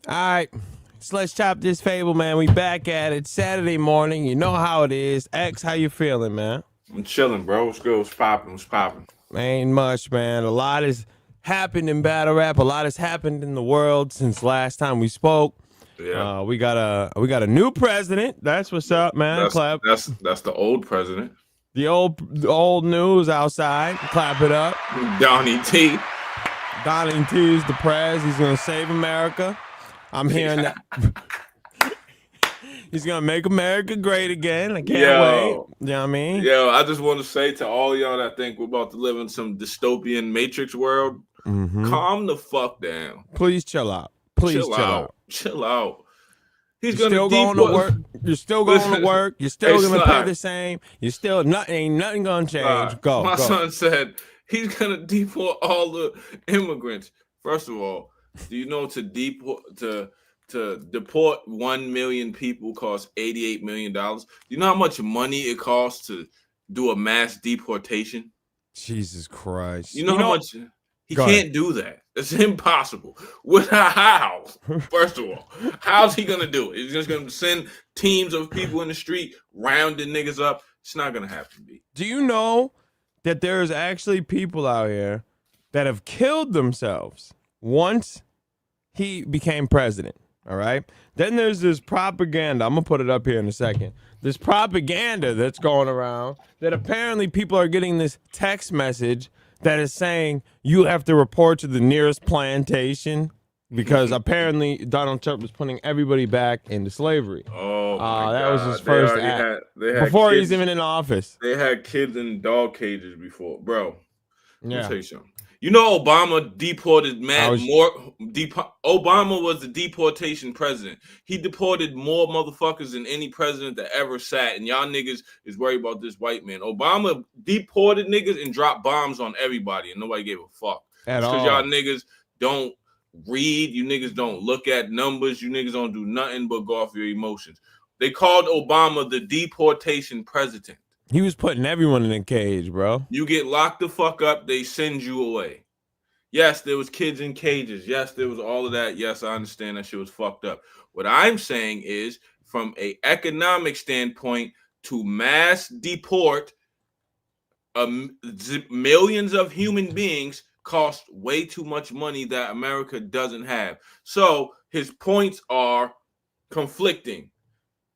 All right, so let's chop this fable, man. We back at it. Saturday morning. You know how it is. X, how you feeling, man? I'm chilling, bro. What's good? What's popping? What's popping? Ain't much, man. A lot has happened in battle rap. A lot has happened in the world since last time we spoke. Yeah, We got a new president. That's what's up, man. that's Clap. that's the old president, The old news outside. Clap it up. Donnie T. Donnie T is the prez. He's gonna save America. I'm hearing that. He's gonna make America great again. I can't wait. You know what I mean? Yo, I just want to say to all y'all that think we're about to live in some dystopian Matrix world, calm the fuck down. Please chill out. Please chill out. Chill out. He's You're still going to work. You're still going to work. You're still Hey, gonna son. pay the same. You're still ain't nothing gonna change. My Go. son said he's gonna deport all the immigrants. First of all, do you know to deport 1 million people costs $88 million? Do you know how much money it costs to do a mass deportation? Jesus Christ. You know how much he Go can't ahead. do that. It's impossible. How? First of all, how's he gonna do it? He's just gonna send teams of people in the street rounding niggas up. It's not gonna happen, B. Do you know that there's actually people out here that have killed themselves once he became president? All right. Then there's this propaganda. I'm going to put it up here in a second. This propaganda that's going around that apparently people are getting this text message that is saying you have to report to the nearest plantation because apparently Donald Trump is putting everybody back into slavery. Oh, my that God. was his first act. They had Before kids, he's even in office. They had kids in dog cages before. Bro, let me Yeah. tell you something. You know Obama deported Obama was the deportation president. He deported more motherfuckers than any president that ever sat, and y'all niggas is worried about this white man. Obama deported niggas and dropped bombs on everybody, and nobody gave a fuck. At all. Because y'all niggas don't read, you niggas don't look at numbers, you niggas don't do nothing but go off your emotions. They called Obama the deportation president. He was putting everyone in a cage, bro. You get locked the fuck up, they send you away. Yes, there was kids in cages. Yes, there was all of that. Yes, I understand that shit was fucked up. What I'm saying is, from an economic standpoint, to mass deport millions of human beings cost way too much money that America doesn't have. So his points are conflicting.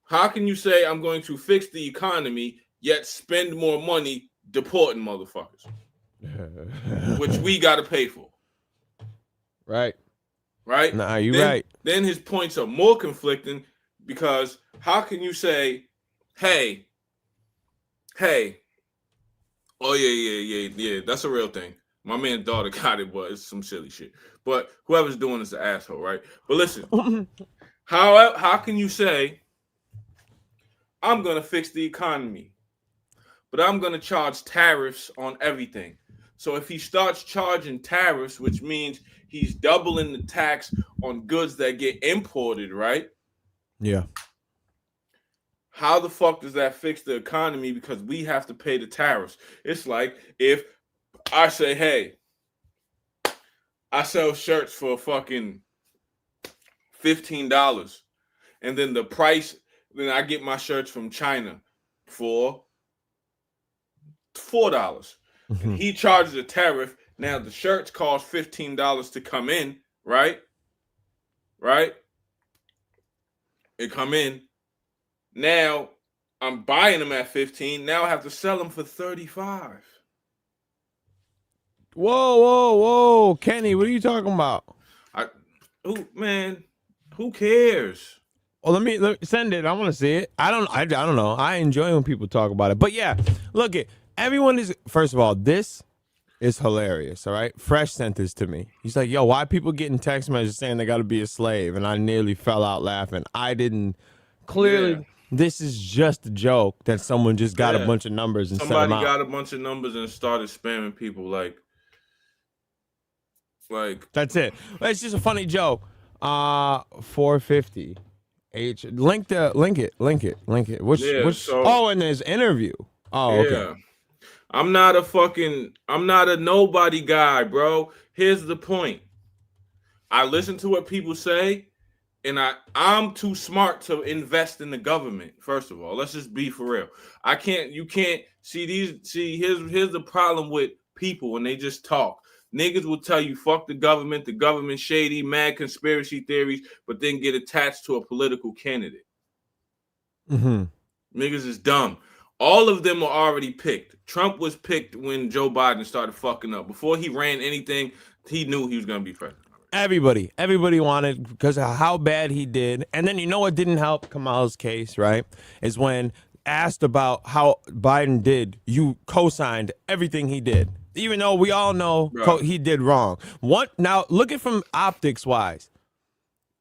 How can you say I'm going to fix the economy yet spend more money deporting motherfuckers, which we got to pay for? Right. Nah, you right. Then his points are more conflicting because how can you say, hey, oh yeah, that's a real thing. My man's daughter got it, but it's some silly shit. But whoever's doing is an asshole, right? But listen, how can you say I'm gonna fix the economy, but I'm gonna charge tariffs on everything? So if he starts charging tariffs, which means he's doubling the tax on goods that get imported, right? Yeah. How the fuck does that fix the economy? Because we have to pay the tariffs. It's like if I say, hey, I sell shirts for fucking $15, and then the price, then I get my shirts from China for $4. And he charges a tariff. Now the shirts cost $15 to come in, right? Right? It come in. Now I'm buying them at 15. Now I have to sell them for 35. Whoa, Kenny, what are you talking about? Who cares? Well, let me send it. I want to see it. I don't know. I enjoy when people talk about it. But yeah, look it. Everyone is, first of all, this is hilarious, all right? Fresh sent this to me. He's like, yo, why people getting text messages saying they got to be a slave? And I nearly fell out laughing. I didn't. Clearly, this is just a joke that someone just got a bunch of numbers and somebody got a bunch of numbers and started spamming people like that's it. It's just a funny joke. 450. Link it. Which and there's interview. Oh, okay. I'm not a nobody guy, bro. Here's the point. I listen to what people say, And I'm too smart to invest in the government. First of all, let's just be for real. You can't see here's the problem with people when they just talk. Niggas will tell you fuck the government shady, mad conspiracy theories, but then get attached to a political candidate. Mm-hmm. Niggas is dumb. All of them are already picked. Trump was picked when Joe Biden started fucking up. Before he ran anything, he knew he was going to be president. Everybody wanted, because of how bad he did. And then you know what didn't help Kamala's case, right? Is when asked about how Biden did, you co-signed everything he did, even though we all know he did wrong. Now look at from optics wise.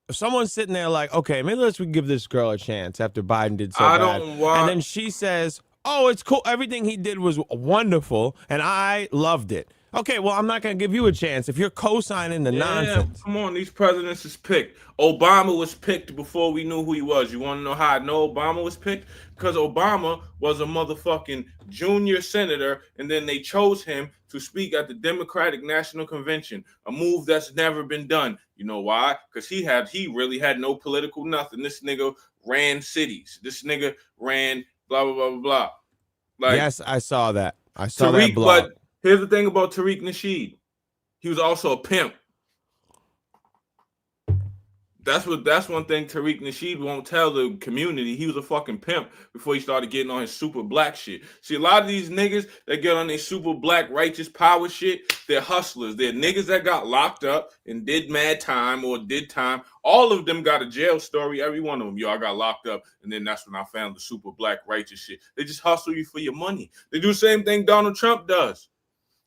If someone's sitting there like, okay, maybe let's give this girl a chance after Biden did so bad, and then she says, oh, it's cool, everything he did was wonderful, and I loved it. Okay, well, I'm not going to give you a chance if you're co-signing the nonsense. Come on, these presidents is picked. Obama was picked before we knew who he was. You want to know how I know Obama was picked? Because Obama was a motherfucking junior senator, and then they chose him to speak at the Democratic National Convention, a move that's never been done. You know why? Because he really had no political nothing. This nigga ran cities. This nigga ran blah, blah, blah, blah, blah. Like, yes, I saw that. I saw that blog. But here's the thing about Tariq Nasheed. He was also a pimp. That's one thing Tariq Nasheed won't tell the community. He was a fucking pimp before he started getting on his super black shit. See, a lot of these niggas that get on their super black righteous power shit, they're hustlers. They're niggas that got locked up and did mad time or did time. All of them got a jail story. Every one of them. Yo, I got locked up, and then that's when I found the super black righteous shit. They just hustle you for your money. They do the same thing Donald Trump does.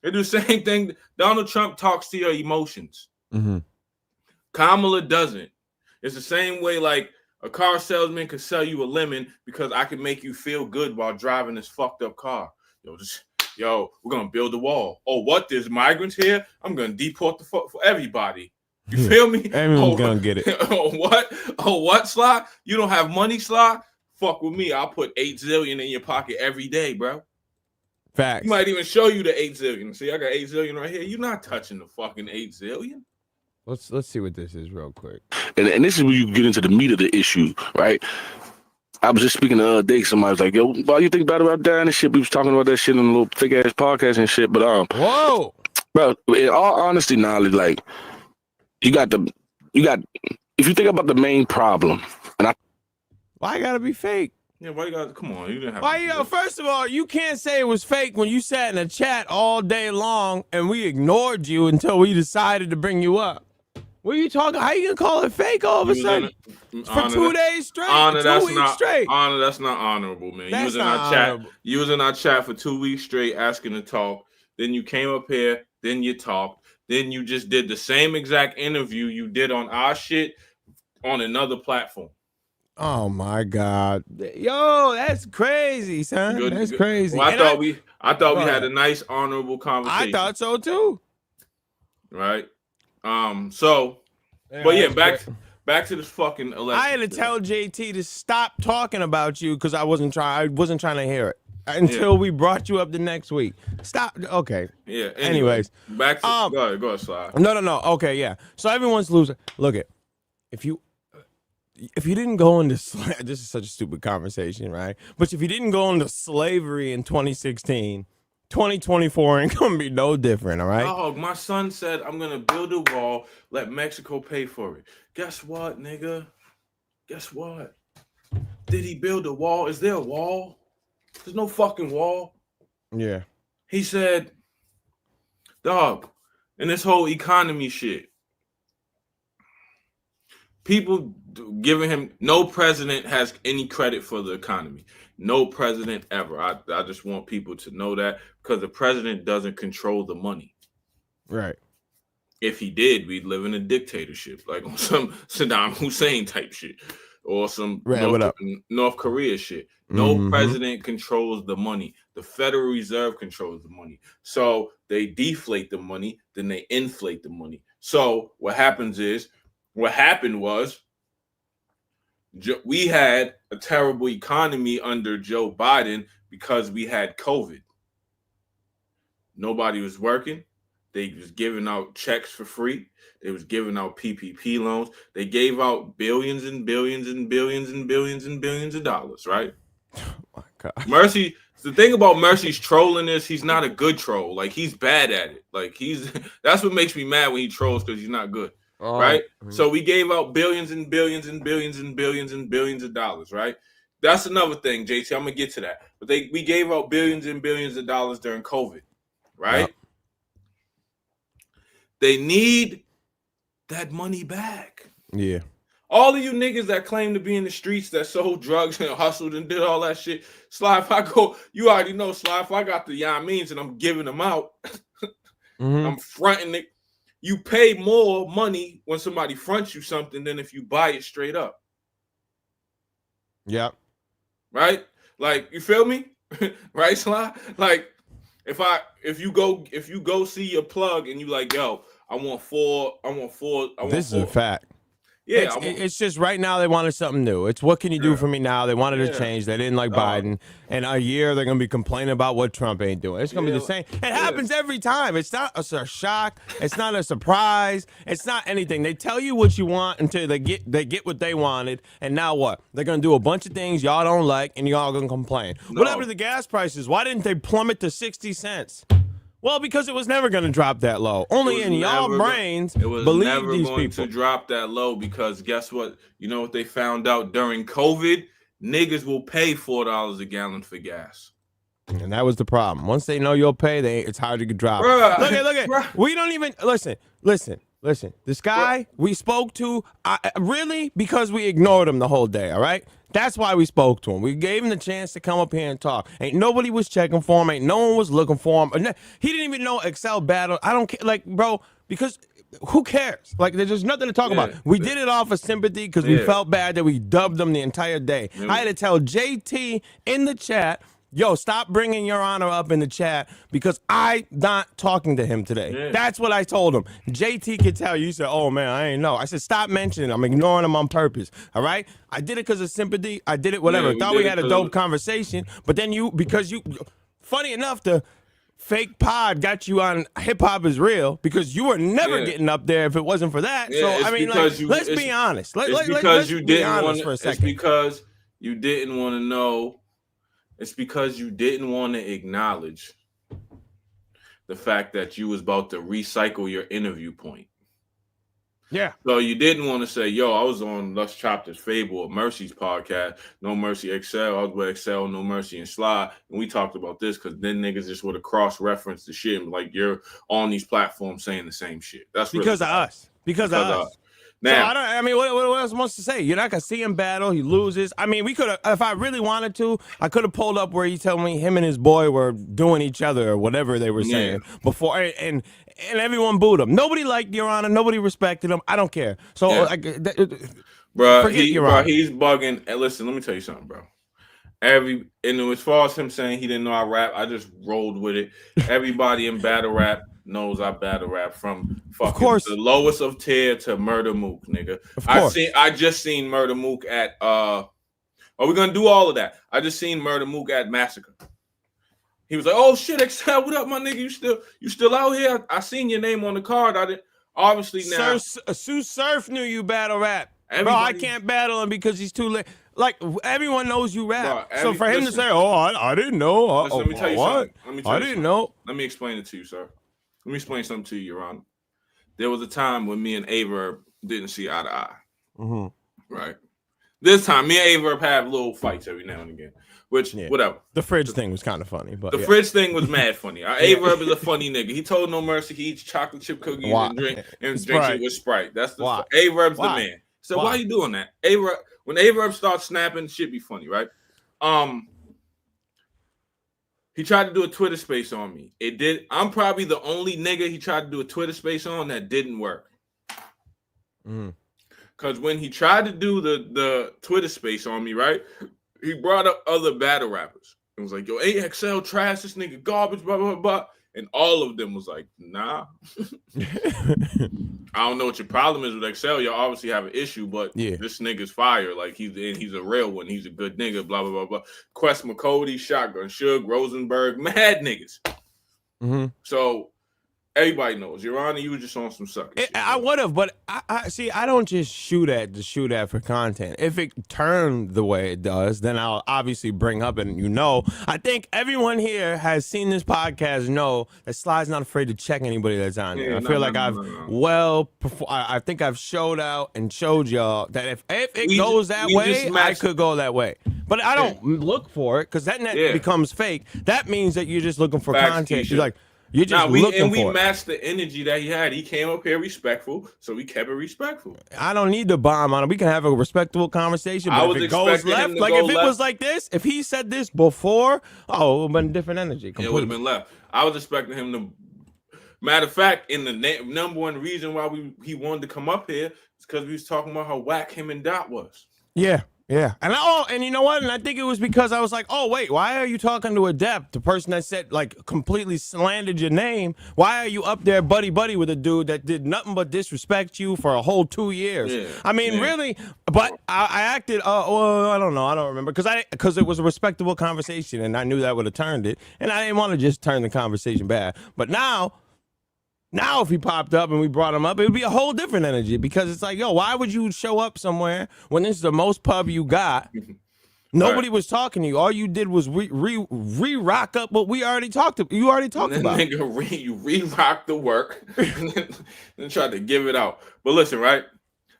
They do the same thing. Donald Trump talks to your emotions. Mm-hmm. Kamala doesn't. It's the same way like a car salesman could sell you a lemon because I can make you feel good while driving this fucked up car. Yo, we're going to build a wall. Oh, what? There's migrants here? I'm going to deport the fuck for everybody. You feel me? Everyone's going to get it. What, Sly? You don't have money, Sly? Fuck with me. I'll put 8 zillion in your pocket every day, bro. Facts. He might even show you the 8 zillion. See, I got 8 zillion right here. You're not touching the fucking 8 zillion. Let's see what this is real quick. And this is where you get into the meat of the issue, right? I was just speaking the other day. Somebody was like, yo, why you think bad about dying and shit? We was talking about that shit on a little thick-ass podcast and shit. But, whoa. Bro, in all honesty, knowledge, like, if you think about the main problem, why you gotta be fake? Yeah, why you gotta, come on. You didn't have why you gotta, first of all, you can't say it was fake when you sat in a chat all day long and we ignored you until we decided to bring you up. What are you talking? How you gonna call it fake all of a sudden? For 2 days straight? Honor, 2 weeks straight? Honor, that's not honorable, man. That's you was in our chat. You was in our chat for 2 weeks straight asking to talk. Then you came up here. Then you talked. Then you just did the same exact interview you did on our shit on another platform. Oh my God. Yo, that's crazy, son. That's crazy. Well, I thought we had a nice, honorable conversation. I thought so too. Right? But yeah, back to this fucking election. I had to tell JT to stop talking about you because I wasn't trying to hear it until we brought you up the next week. Stop. Okay. Yeah. Anyways. Back to go ahead, Sly. No. Okay, yeah. So everyone's losing. Look it. If you didn't go into this is such a stupid conversation, right? But if you didn't go into slavery in 2016, 2024 ain't gonna be no different, all right? Oh, my son said I'm gonna build a wall, let Mexico pay for it. Guess what, nigga? Guess what? Did he build a wall? Is there a wall? There's no fucking wall. Yeah. He said, dog, and this whole economy shit. People giving him, no president has any credit for the economy. No president ever. I just want people to know that because the president doesn't control the money. Right. If he did, we'd live in a dictatorship, like on some Saddam Hussein type shit or some North Korea shit. No president controls the money. The Federal Reserve controls the money. So they deflate the money, then they inflate the money. So what happened was we had a terrible economy under Joe Biden because we had COVID. Nobody was working. They was giving out checks for free. They was giving out PPP loans. They gave out billions and billions and billions and billions and billions of dollars, right? Oh my God. Mercy, the thing about Mercy's trolling is he's not a good troll. Like, he's bad at it. Like, that's what makes me mad when he trolls, because he's not good, right? So we gave out billions and billions and billions and billions and billions of dollars, right? That's another thing, JT. I'm gonna get to that. But we gave out billions and billions of dollars during COVID, right? Yep. They need that money back. Yeah. All of you niggas that claim to be in the streets that sold drugs and hustled and did all that shit. Sly, if I go, you already know, Sly, if I got the means and I'm giving them out, I'm fronting it. You pay more money when somebody fronts you something than if you buy it straight up. Yep. Right? Like, you feel me? Right, Sly? Like, if you go see your plug and you like, yo, I want four. This is a fact. Yeah, it's just right now they wanted something new. It's what can you do for me now? They wanted to change. They didn't like Biden. And a year they're gonna be complaining about what Trump ain't doing. It's gonna be the same. It happens every time. It's not a shock. It's not a surprise. It's not anything. They tell you what you want until they get what they wanted. And now what? They're gonna do a bunch of things y'all don't like, and y'all gonna complain. No. What happened to the gas prices? Why didn't they plummet to 60 cents? Well, because it was never going to drop that low. Only in y'all brains it was believe never these going people to drop that low, because guess what? You know what they found out during COVID? Niggas will pay $4 a gallon for gas. And that was the problem. Once they know you'll pay, it's hard to drop. Bruh, Look at. We don't even listen. This guy we spoke to, really, because we ignored him the whole day. All right. That's why we spoke to him. We gave him the chance to come up here and talk. Ain't nobody was checking for him. Ain't no one was looking for him. He didn't even know Excel battle. I don't care, like, bro, because who cares? Like, there's just nothing to talk about. We did it off of sympathy because we felt bad that we dubbed him the entire day. I had to tell JT in the chat, yo, stop bringing Your Honor up in the chat because I'm not talking to him today. That's what I told him. JT could tell you. He said, oh, man, I ain't know. I said, stop mentioning him. I'm ignoring him on purpose. All right? I did it because of sympathy. I did it, whatever. Thought we had a dope conversation. But then funny enough, the fake pod got you on Hip Hop Is Real because you were never getting up there if it wasn't for that. So, I mean, let's be honest. Let's be honest for a second. It's because you didn't want to know. It's because you didn't want to acknowledge the fact that you was about to recycle your interview point. Yeah. So you didn't want to say, yo, I was on Let's Chop This Fable of Mercy's podcast, No Mercy XL. I was with XL, No Mercy, and Sly. And we talked about this because then niggas just would have cross-referenced the shit. Like, you're on these platforms saying the same shit. That's because of us. Because of us. Now, so what else wants to say? You're not gonna see him battle. He loses. I mean, we could have, if I really wanted to, I could have pulled up where he told me him and his boy were doing each other or whatever they were saying before, and everyone booed him. Nobody liked Your Honor. Nobody respected him. I don't care. So, bro, he's bugging. And listen, let me tell you something, bro. And as far as him saying he didn't know I rap, I just rolled with it. Everybody in battle rap knows I battle rap from fucking the lowest of tier to Murder Mook, nigga. I just seen Murder Mook at are we gonna do all of that? I just seen Murder Mook at Massacre. He was like, oh shit, XL, what up, my nigga? You still out here? I seen your name on the card. I didn't obviously now. Sue Surf knew you battle rap. Bro, I can't battle him because he's too late. Like, everyone knows you rap. Bro, so for him to say, oh, I didn't know. Let me tell you something. I didn't know. Let me explain it to you, sir. Let me explain something to you, Your Honor. There was a time when me and Averb didn't see eye to eye. Mm-hmm. Right? This time, me and Averb have little fights every now and again. Which, whatever. The fridge thing was kind of funny. But the fridge thing was mad funny. Averb is a funny nigga. He told No Mercy he eats chocolate chip cookies and drinks it with Sprite. That's the Averb's the man. So why are you doing that? When Averb starts snapping, shit be funny, right? He tried to do a Twitter space on me. It did. I'm probably the only nigga he tried to do a Twitter space on that didn't work. Because when he tried to do the Twitter space on me, right, he brought up other battle rappers. It was like, yo, AXL trash, this nigga garbage, blah, blah, blah. And all of them was like, nah. I don't know what your problem is with XL. Y'all obviously have an issue, but this nigga's fire. Like, he's a real one. He's a good nigga, blah, blah, blah, blah. Quest McCody, Shotgun Suge, Rosenberg, mad niggas. So Everybody knows. Your Honor, you were just on some sucker shit. I would have, but I see. I don't just shoot at for content. If it turned the way it does, then I'll obviously bring up and I think everyone here has seen this podcast. Know that Sly's not afraid to check anybody that's on there. I feel like I think I've showed out and showed y'all that if it goes that way, I could go that way. But I don't look for it because that becomes fake. That means that you're just looking for content. You're like. You're just looking for it. We matched the energy that he had. He came up here respectful, so we kept it respectful. I don't need to bomb on him. We can have a respectable conversation. But if it goes left, like if it was like this, if he said this before, it would have been different energy. It would have been left. I was expecting him to. Matter of fact, in the number one reason why he wanted to come up here is because we was talking about how whack him and Dot was. Yeah. Yeah, and you know what? And I think it was because I was like, oh wait, why are you talking to Adept, the person that said like completely slandered your name? Why are you up there buddy with a dude that did nothing but disrespect you for a whole 2 years? Yeah, I mean, really? But I acted. I don't know. I don't remember because it was a respectable conversation, and I knew that would have turned it, and I didn't want to just turn the conversation bad. But now if he popped up and we brought him up, it would be a whole different energy because it's like, yo, why would you show up somewhere when this is the most pub you got? Nobody was talking to you. All you did was re-rock up what we already talked about. You already talked about. Nigga, you re-rocked the work and tried to give it out. But listen, right?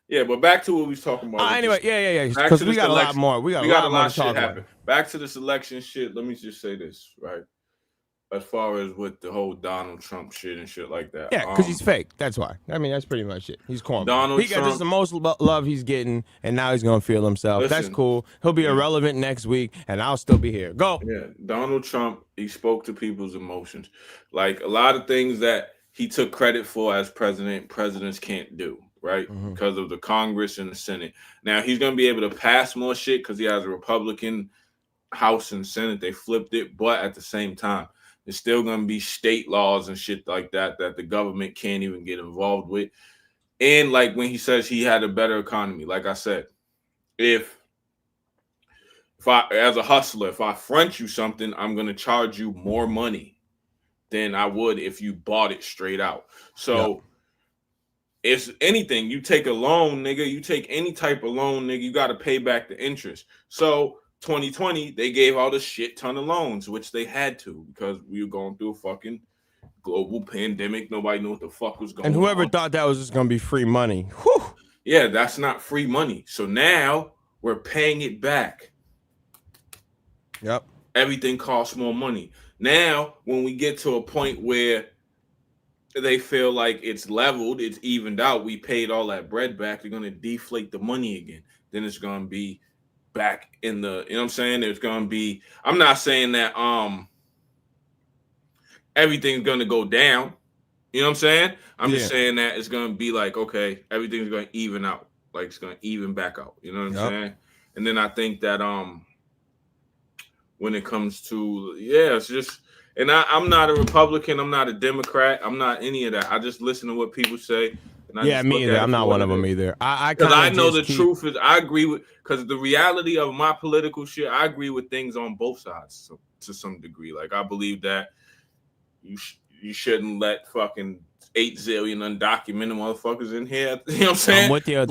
Yeah, but back to what we was talking about. Anyway, yeah. Because we got a lot more. We got a lot more to talk about. Back to this election shit. Let me just say this, right? As far as with the whole Donald Trump shit and shit like that. Yeah, because he's fake. That's why. I mean, that's pretty much it. He's corny. He got just the most love he's getting, and now he's going to feel himself. That's cool. He'll be irrelevant next week, and I'll still be here. Go. Yeah, Donald Trump, he spoke to people's emotions. Like, a lot of things that he took credit for as presidents can't do, right? Because of the Congress and the Senate. Now, he's going to be able to pass more shit because he has a Republican House and Senate. They flipped it, but at the same time, there's still going to be state laws and shit like that the government can't even get involved with. And like when he says he had a better economy, like I said, if I, as a hustler, if I front you something, I'm going to charge you more money than I would if you bought it straight out. So it's anything. You take a loan, nigga, you take any type of loan, nigga, you got to pay back the interest. So 2020, they gave out a shit ton of loans, which they had to because we were going through a fucking global pandemic. Nobody knew what the fuck was going on. And whoever thought that was just going to be free money. Whew. Yeah, that's not free money. So now we're paying it back. Yep. Everything costs more money. Now, when we get to a point where they feel like it's leveled, it's evened out, we paid all that bread back, they're going to deflate the money again. Then it's going to be back in the, you know what I'm saying? There's going to be, I'm not saying that everything's going to go down. You know what I'm saying? I'm just saying that it's going to be like, okay, everything's going to even out. Like it's going to even back out. You know what I'm saying? And then I think that when it comes to, it's just, and I'm not a Republican, I'm not a Democrat, I'm not any of that. I just listen to what people say. Me either. I'm not one of them either. Because I know the truth is, I agree with, because the reality of my political shit, I agree with things on both sides to some degree. Like, I believe that you shouldn't let fucking 8 zillion undocumented motherfuckers in here. You know what I'm saying? I'm with you.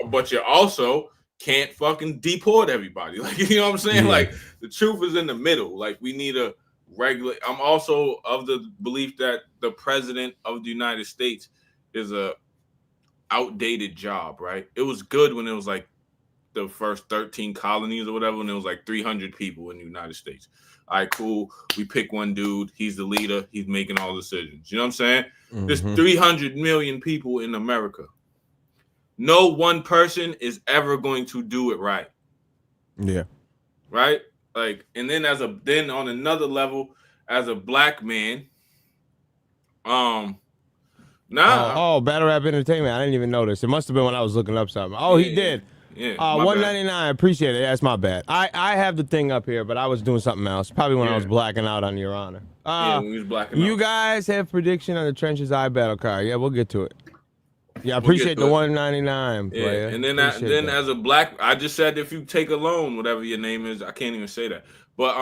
But you also can't fucking deport everybody. Like, you know what I'm saying? Yeah. Like, the truth is in the middle. Like, we need a regular. I'm also of the belief that the president of the United States is a outdated job, right? It was good when it was like the first 13 colonies or whatever, when it was like 300 people in the United States. All right, cool. We pick one dude. He's the leader. He's making all the decisions. You know what I'm saying? There's 300 million people in America. No one person is ever going to do it right. Yeah. Right? Like, and then then on another level, as a black man, Battle Rap Entertainment. I didn't even notice. It must have been when I was looking up something. Oh, he did. Yeah. $1.99. Appreciate it. That's my bad. I have the thing up here, but I was doing something else. Probably when I was blacking out on Your Honor. When we was blacking out. You guys have prediction on the Trenches Eye battle card. Yeah, we'll get to it. Yeah, I appreciate the $1.99. Yeah, and then as a black, I just said if you take a loan, whatever your name is, I can't even say that. But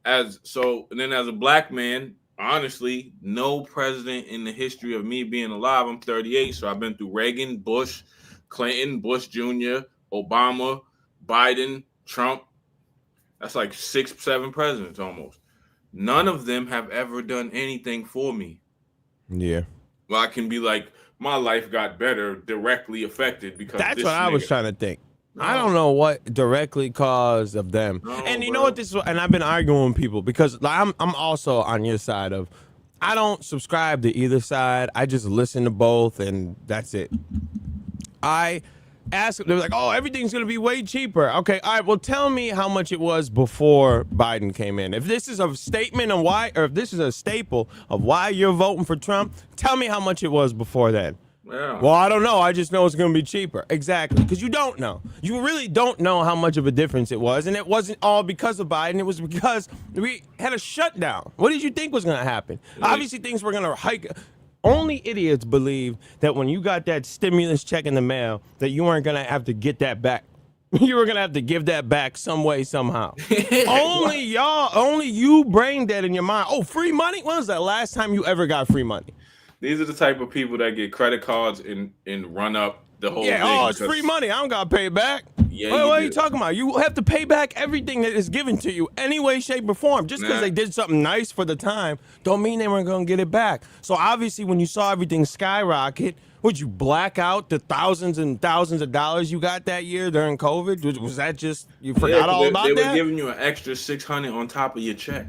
as a black man, honestly, no president in the history of me being alive. I'm 38, so I've been through Reagan, Bush, Clinton, Bush Jr., Obama, Biden, Trump. That's like 6, 7 presidents almost. None of them have ever done anything for me. Yeah. Well, I can be like, my life got better directly affected because That's this what I was nigga. trying to think. No. I don't know what directly caused of them. No, And you know bro. what this is, and I've been arguing with people because I'm also on your side of, I don't subscribe to either side. I just listen to both and that's it. I asked them, they were like, oh, everything's going to be way cheaper. Okay, all right, well, tell me how much it was before Biden came in. If this is a statement of why, or if this is a staple of why you're voting for Trump, tell me how much it was before then. Yeah. Well, I don't know. I just know it's going to be cheaper. Exactly. Because you don't know. You really don't know how much of a difference it was. And it wasn't all because of Biden. It was because we had a shutdown. What did you think was going to happen? Obviously, things were going to hike. Only idiots believe that when you got that stimulus check in the mail, that you weren't going to have to get that back. You were going to have to give that back some way, somehow. Only you brain dead in your mind. Oh, free money? When was the last time you ever got free money? These are the type of people that get credit cards and run up the whole thing. Yeah, it's free money. I don't got to pay it back. Yeah, What are you talking about? You have to pay back everything that is given to you, any way, shape, or form. Just because they did something nice for the time, don't mean they weren't going to get it back. So obviously, when you saw everything skyrocket, would you black out the thousands and thousands of dollars you got that year during COVID? Was that just, you forgot all about that? They were giving you an extra $600 on top of your check.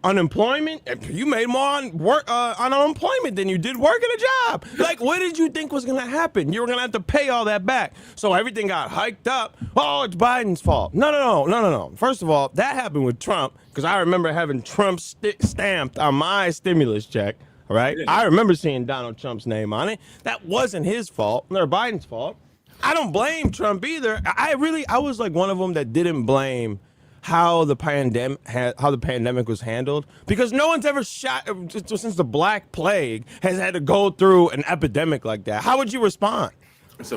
Unemployment. You made more on work on unemployment than you did working a job. Like, what did you think was gonna happen? You were gonna have to pay all that back. So everything got hiked up. Oh, it's Biden's fault. No. First of all, that happened with Trump because I remember having Trump stamped on my stimulus check. All right, yeah. I remember seeing Donald Trump's name on it. That wasn't his fault. Or Biden's fault. I don't blame Trump either. I was like one of them that didn't blame how the pandemic was handled, because no one's ever since the Black Plague has had to go through an epidemic like that. How would you respond?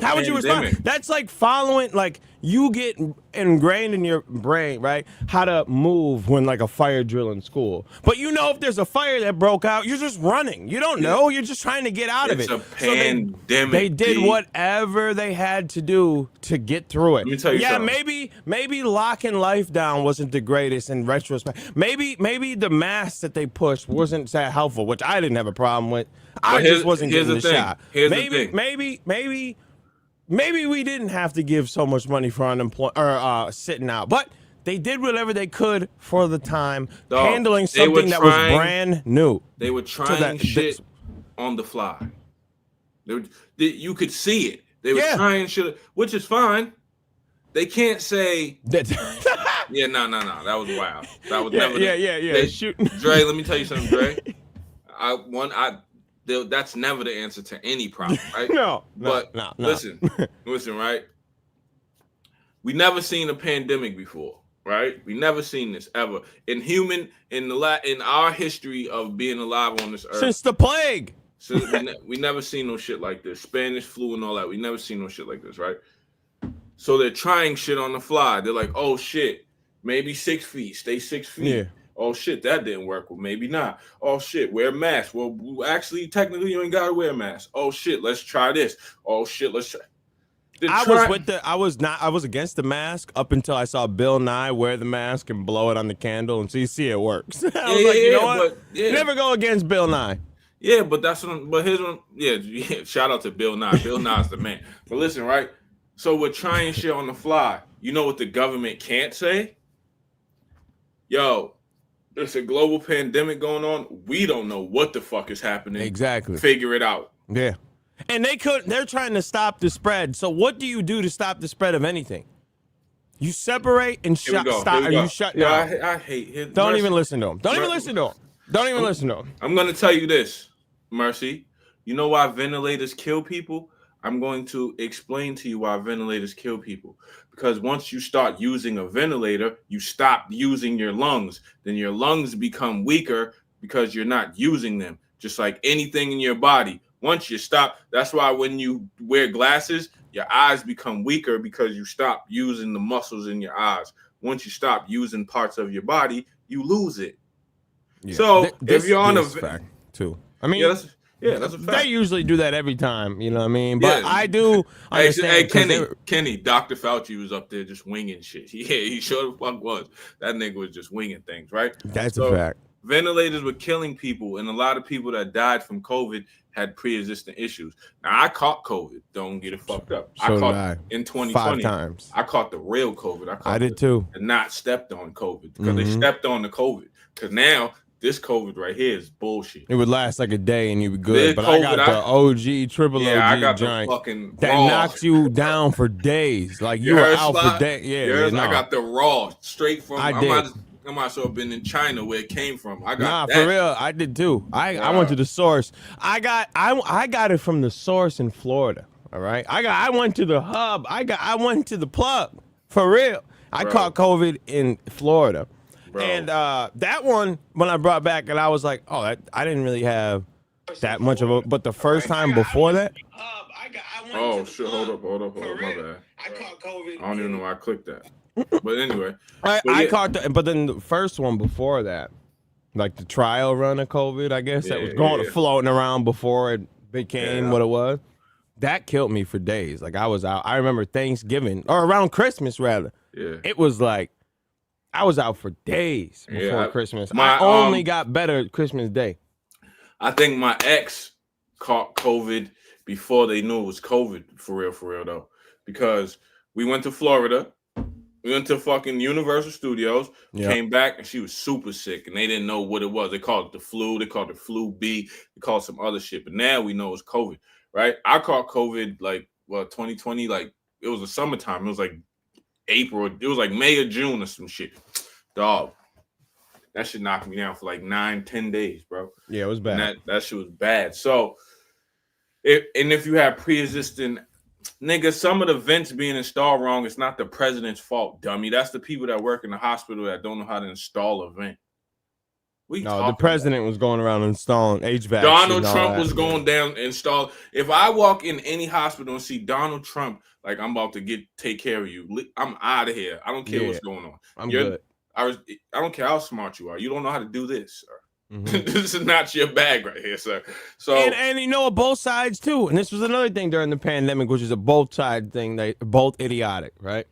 How would you respond? That's like following, like you get ingrained in your brain, right? How to move when like a fire drill in school. But you know if there's a fire that broke out, you're just running. You don't know. You're just trying to get out of it. It's a pandemic. So they did whatever they had to do to get through it. Let me tell you something. Maybe locking life down wasn't the greatest in retrospect. Maybe the mask that they pushed wasn't that helpful, which I didn't have a problem with. I just wasn't getting the shot. Maybe we didn't have to give so much money for unemployment or sitting out, but they did whatever they could for the time, handling something that was brand new. They were trying shit on the fly. You could see it. They were trying shit, which is fine. They can't say, no. That was wild. That was never. Shooting. Dre, let me tell you something, Dre. That's never the answer to any problem, right? No. Listen, right? We never seen a pandemic before, right? We never seen this ever in our history of being alive on this earth since the plague. We never seen no shit like this. Spanish flu and all that. We never seen no shit like this, right? So they're trying shit on the fly. They're like, oh shit, maybe 6 feet, stay 6 feet. Yeah. Oh shit, that didn't work. Well, maybe not. Oh shit, wear a mask. Well, actually, technically, you ain't gotta wear a mask. Oh shit, let's try this. Oh shit, let's try. I was against the mask up until I saw Bill Nye wear the mask and blow it on the candle, and so you see it works. I was like, you know what? Never go against Bill Nye. Yeah, but that's what. But his one. Yeah. Shout out to Bill Nye. Bill Nye's the man. But listen, right? So we're trying shit on the fly. You know what the government can't say? Yo. There's a global pandemic going on. We don't know what the fuck is happening. Exactly. Figure it out. Yeah. And they're trying to stop the spread. So what do you do to stop the spread of anything? You separate and stop. Or you shut down. I hate him. Don't even listen to him. Don't even listen to him. I'm going to tell you this, Mercy. You know why ventilators kill people? I'm going to explain to you why ventilators kill people. Because once you start using a ventilator, you stop using your lungs. Then your lungs become weaker because you're not using them. Just like anything in your body. Once you stop, that's why when you wear glasses, your eyes become weaker because you stop using the muscles in your eyes. Once you stop using parts of your body, you lose it. Yeah. So if you're on a fact too, I mean, that's a fact. They usually do that every time, you know what I mean? But Yeah. I do understand. Hey, Kenny, Dr. Fauci was up there just winging shit. Yeah, he sure the fuck was. That nigga was just winging things, right? That's a fact. Ventilators were killing people, and a lot of people that died from COVID had pre-existing issues. Now, I caught COVID. Don't get it fucked up. So I caught in 2020. 5 times. I caught the real COVID. I did too. And not stepped on COVID because they stepped on the COVID. Because now this COVID right here is bullshit. It would last like a day and you would be good. But COVID, I got the OG, triple OG I got joint the fucking that raw. knocks you down for days. Like you were out for days. Yeah, I got the raw straight from. I did. I might as well have been in China where it came from. I got Nah, that. for real. I did too. I went to the source. I got it from the source in Florida. All right. I went to the hub. I went to the plug. For real. I caught COVID in Florida. Bro. And that one, when I brought back, and I was like, oh, I didn't really have that much of a. But the first time before that. Oh shit! Hold up! My bad. I caught COVID. I don't even know why I clicked that. But anyway, I caught but then the first one before that, like the trial run of COVID, I guess that was floating around before it became what it was. That killed me for days. Like I was out. I remember Thanksgiving or around Christmas rather. Yeah. It was like I was out for days before Christmas. I only got better Christmas Day. I think my ex caught COVID before they knew it was COVID for real though, because we went to Florida. We went to fucking Universal Studios, came back, and she was super sick, and they didn't know what it was. They called it the flu. They called it flu B. They called it some other shit. But now we know it's COVID, right? I caught COVID, 2020, it was the summertime. It was like April. It was like May or June or some shit. Dog, that shit knocked me down for like 9-10 days, bro. Yeah, it was bad. And that shit was bad. So, if you have pre-existing... Nigga, some of the vents being installed wrong, it's not the president's fault, dummy. That's the people that work in the hospital that don't know how to install a vent. No, the president was going around installing HVAC. Donald Trump was going down and install. If I walk in any hospital and see Donald Trump, like I'm about to take care of you, I'm out of here. I don't care what's going on. I'm good. I don't care how smart you are. You don't know how to do this, sir. Mm-hmm. This is not your bag right here, sir. So and you know both sides too. And this was another thing during the pandemic, which is a both side thing. They both idiotic, right?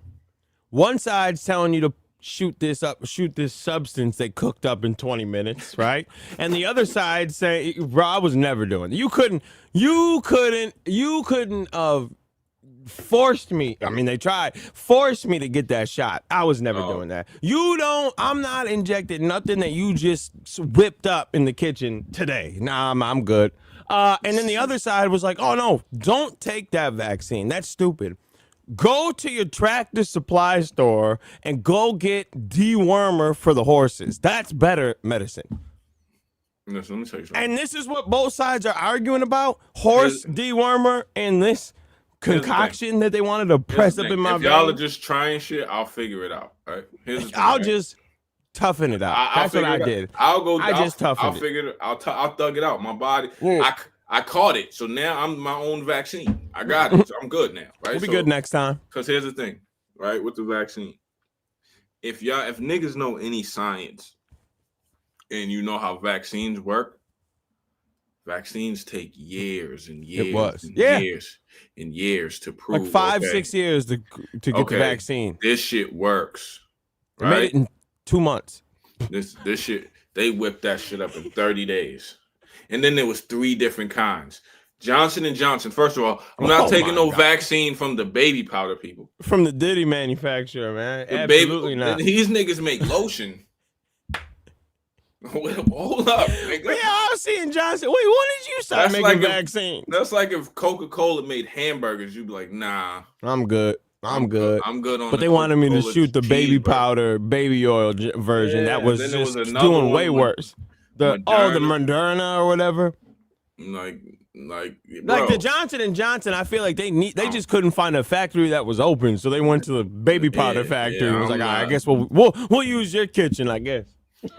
One side's telling you to shoot this substance they cooked up in 20 minutes, right? And the other side say, bro, I was never doing it. You couldn't forced me. I mean, they tried. Forced me to get that shot. I was never doing that. I'm not injected nothing that you just whipped up in the kitchen today. Nah, I'm good. And then the other side was like, oh, no, don't take that vaccine. That's stupid. Go to your Tractor Supply store and go get dewormer for the horses. That's better medicine. Listen, let me tell you something. And this is what both sides are arguing about. Horse dewormer and this concoction that they wanted to press up in my vein. If y'all are just trying shit, I'll figure it out. All right? I'll just toughen it out. That's what I did. I'll figure it. I'll thug it out. My body. I caught it, so now I'm my own vaccine. I got it, so I'm good now. Right? We'll be good next time. Because here's the thing, right? With the vaccine, if niggas know any science, and you know how vaccines work, vaccines take years and years and years to prove. Like 5-6 years to get the vaccine. This shit works. Right? They made it in 2 months. This shit, they whipped that shit up in 30 days. And then there was 3 different kinds. Johnson & Johnson. First of all, I'm not taking no vaccine from the baby powder people. From the Diddy manufacturer, man. Absolutely not. These niggas make lotion. Hold up, nigga. Yeah, I was seeing Johnson. Wait, when did you start making vaccines? That's like if Coca-Cola made hamburgers, you'd be like, nah. I'm good. I'm good on. But they wanted me to shoot the baby powder, baby oil version. That was just doing way worse. The Moderna or whatever. Like the Johnson & Johnson, I feel like they just couldn't find a factory that was open, so they went to the baby powder factory and was like, I guess we'll use your kitchen, I guess.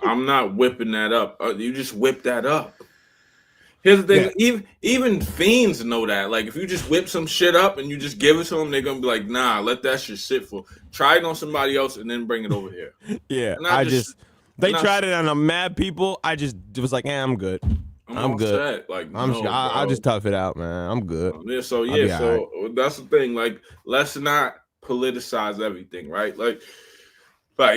I'm not whipping that up. You just whip that up. Here's the thing. Even fiends know that. Like, if you just whip some shit up and you just give it to them, they're going to be like, nah, let that shit sit for. Try it on somebody else and then bring it over here. Yeah, They tried it on a mad people. I just was like, I'm good. I'm good. Set. Like, I'll just tough it out, man. I'm good. So that's the thing. Like, let's not politicize everything, right? Like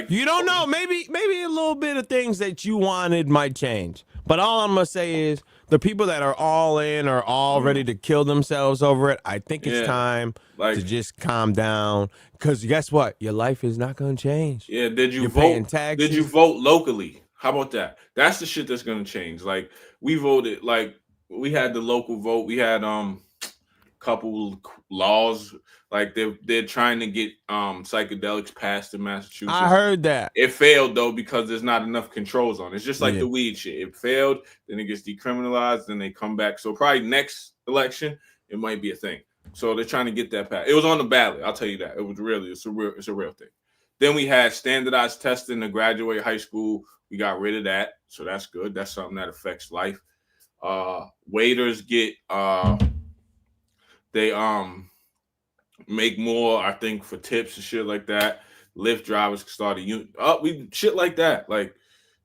you don't know. Maybe a little bit of things that you wanted might change. But all I'm gonna say is the people that are all in are all ready to kill themselves over it. I think it's time to just calm down. Because guess what? Your life is not gonna change. Yeah. Did you You're vote? paying taxes. Did you vote locally? How about that? That's the shit that's gonna change. Like, we voted. Like, we had the local vote. We had couple laws. Like, they're trying to get psychedelics passed in Massachusetts. I heard that. It failed though because there's not enough controls on it. It's just like the weed shit. It failed, then it gets decriminalized, then they come back. So probably next election it might be a thing. So they're trying to get that passed. It was on the ballot. I'll tell you that. It's a real thing. Then we had standardized testing to graduate high school. We got rid of that, so that's good. That's something that affects life. Waiters get they make more, I think, for tips and shit like that. Lyft drivers can start shit like that. Like,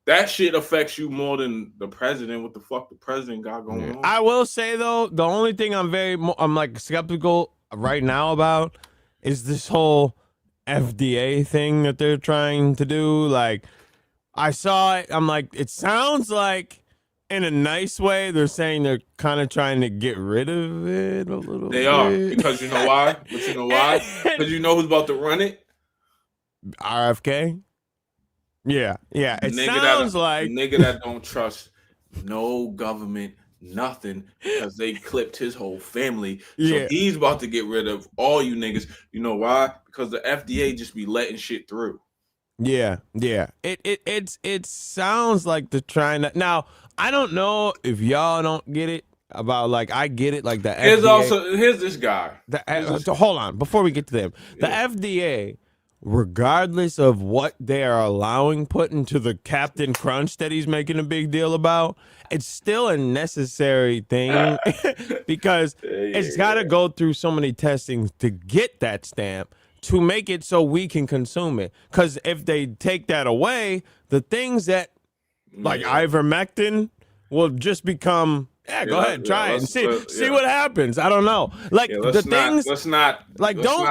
that shit affects you more than the president. What the fuck the president got going on? I will say though, the only thing I'm like skeptical right now about is this whole FDA thing that they're trying to do. Like, I saw it. I'm like, it sounds like, in a nice way, they're saying they're kind of trying to get rid of it a little bit. They are, because you know why? But you know why? Because you know who's about to run it? RFK? Yeah. It sounds like... The nigga that don't trust no government, nothing, because they clipped his whole family. So he's about to get rid of all you niggas. You know why? Because the FDA just be letting shit through. Yeah. It sounds like they're trying to... Now, I don't know if y'all don't get it about, like, I get it, like the FDA. Here's this guy. Hold on, before we get to them. The FDA, regardless of what they are allowing put into the Captain Crunch that he's making a big deal about, it's still a necessary thing because it's got to go through so many testings to get that stamp to make it so we can consume it. Because if they take that away, the things that, like ivermectin, will just become... Yeah, go ahead, try it and see what happens. I don't know. Like, don't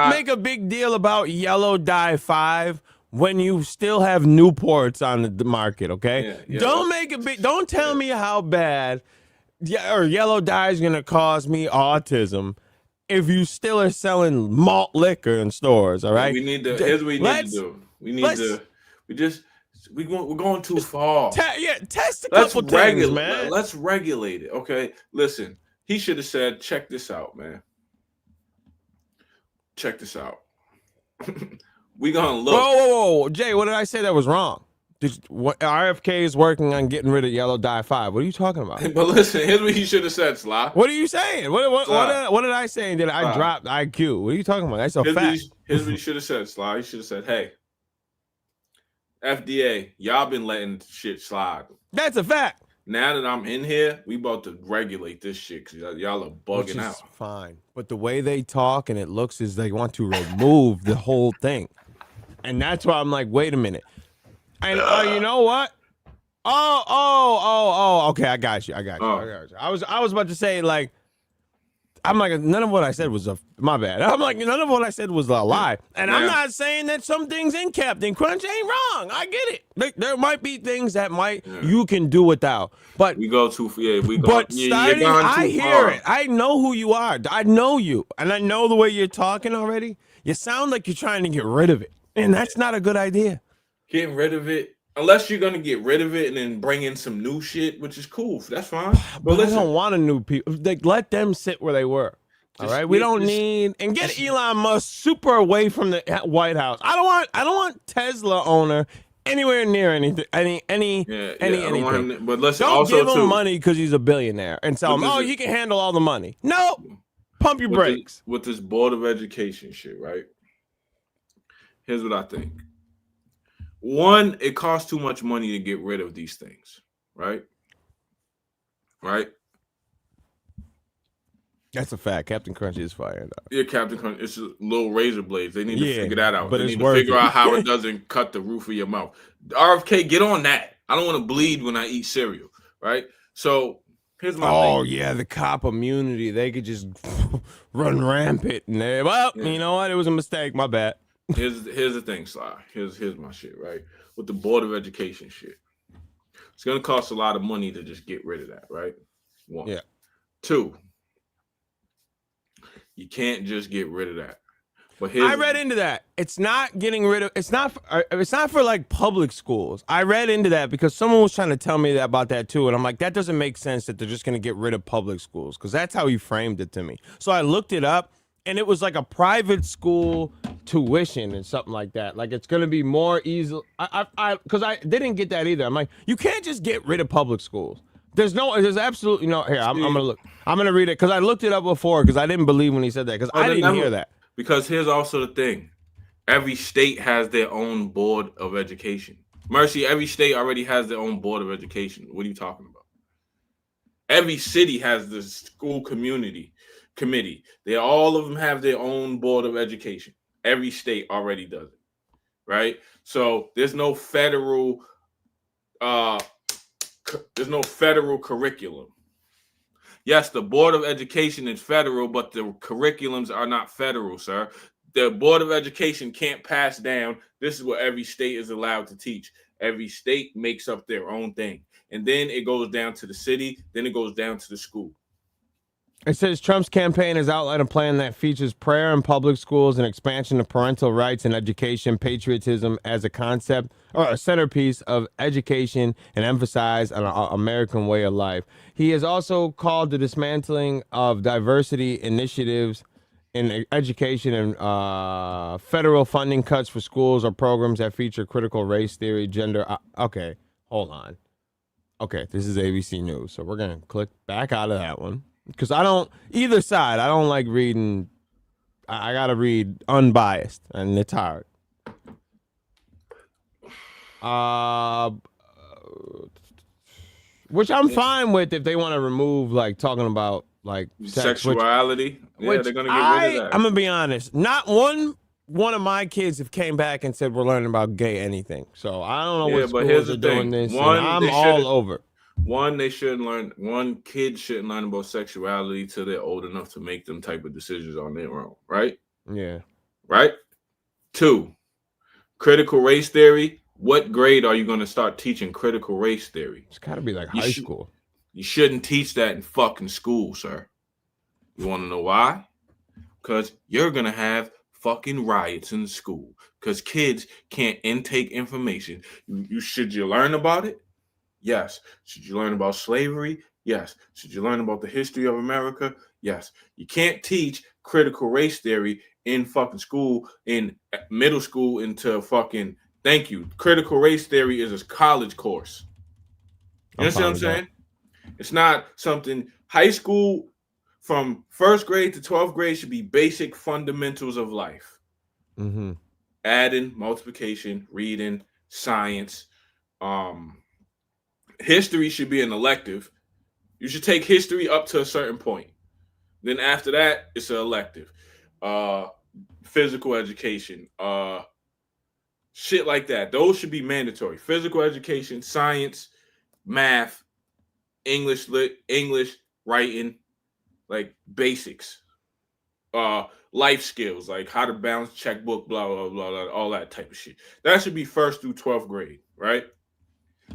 make a big deal about yellow dye 5 when you still have Newports on the market, okay? Don't tell me how bad or yellow dye is going to cause me autism if you still are selling malt liquor in stores, all right? Here's what we need to do. We're going too far. Test a couple things, man. Let's regulate it, okay? Listen, he should have said, check this out, man. Check this out. We're going to look. Whoa. Jay, what did I say that was wrong? RFK is working on getting rid of yellow dye 5. What are you talking about? But listen, here's what he should have said, Sly. What are you saying? What did I say? Did I drop IQ? What are you talking about? That's a fact. Here's what he should have said, Sly. He should have said, hey, FDA, y'all been letting shit slide. That's a fact. Now that I'm in here, we about to regulate this shit because y'all are bugging out. Fine. But the way they talk and it looks is they want to remove the whole thing. And that's why I'm like, wait a minute. And you know what? Okay, I got you. I was about to say, like, I'm like, none of what I said was my bad. I'm like, none of what I said was a lie. And I'm not saying that some things in Captain Crunch ain't wrong. I get it. Like, there might be things that you can do without. But we go too far. Starting, I hear it. I know who you are. I know you. And I know the way you're talking already. You sound like you're trying to get rid of it. And that's not a good idea. Getting rid of it. Unless you're going to get rid of it and then bring in some new shit, which is cool. That's fine. But I don't want a new people. Like, let them sit where they were. All right? We don't need... And get Elon Musk super away from the White House. I don't want Tesla owner anywhere near anything. Anything. But listen, don't give him money because he's a billionaire and tell him, he can handle all the money. No. Pump your brakes. With this Board of Education shit, right? Here's what I think. One, it costs too much money to get rid of these things, right? Right? That's a fact. Captain Crunchy is fire. Yeah, Captain Crunch. It's just little razor blades. They need to figure that out. But They it's need to worth figure it. out how it doesn't cut the roof of your mouth. RFK, get on that. I don't want to bleed when I eat cereal, right? So here's my thing. Yeah, the cop immunity. They could just run rampant. And you know what? It was a mistake. My bad. Here's the thing, Sly. Here's my shit, right? With the Board of Education shit. It's gonna cost a lot of money to just get rid of that, right? One. Yeah. Two. You can't just get rid of that. But I read into that. It's not getting rid of. It's not for like public schools. I read into that because someone was trying to tell me about that too, and I'm like, that doesn't make sense that they're just going to get rid of public schools because that's how he framed it to me. So I looked it up, and it was like a private school tuition and something like that. Like it's going to be more easy. Because I didn't get that either. I'm like, you can't just get rid of public schools. There's absolutely no. Here, I'm gonna look. I'm gonna read it because I looked it up before because I didn't believe when he said that because I didn't hear that. Because here's also the thing: every state has their own board of education. Mercy, every state already has their own board of education. What are you talking about? Every city has the school community committee. All of them have their own board of education. Every state already does it, right? So there's no federal. There's no federal curriculum. Yes, the Board of Education is federal, but the curriculums are not federal, sir. The Board of Education can't pass down. This is what every state is allowed to teach. Every state makes up their own thing. And then it goes down to the city. Then it goes down to the school. It says Trump's campaign has outlined a plan that features prayer in public schools and expansion of parental rights and education, patriotism as a concept or a centerpiece of education and emphasize an American way of life. He has also called the dismantling of diversity initiatives in education and federal funding cuts for schools or programs that feature critical race theory, gender. Okay, hold on. Okay, this is ABC News, so we're going to click back out of that one. Because I don't like reading. I got to read unbiased, and it's hard. Which I'm fine with if they want to remove, like, talking about, like, sexuality. Yeah, they're going to get rid of that. I'm going to be honest. Not one of my kids have came back and said we're learning about gay anything. So I don't know what schools are doing this. I'm all over. One kid shouldn't learn about sexuality till they're old enough to make them type of decisions on their own, right? Yeah. Right? 2, critical race theory. What grade are you going to start teaching critical race theory? It's got to be like high school. You shouldn't teach that in fucking school, sir. You want to know why? Because you're going to have fucking riots in school because kids can't intake information. Should you learn about it? Yes. Should you learn about slavery? Yes. Should you learn about the history of America? Yes. You can't teach critical race theory in fucking school, in middle school, into fucking, thank you. Critical race theory is a college course. You understand what I'm saying? It's not something, high school from 1st grade to 12th grade should be basic fundamentals of life. Mm-hmm. Adding, multiplication, reading, science, history should be an elective. You should take history up to a certain point. Then after that, it's an elective. Physical education, shit like that. Those should be mandatory. Physical education, science, math, English, writing, like basics. Life skills, like how to balance checkbook, blah, blah, blah, blah, all that type of shit. That should be 1st through 12th grade, right?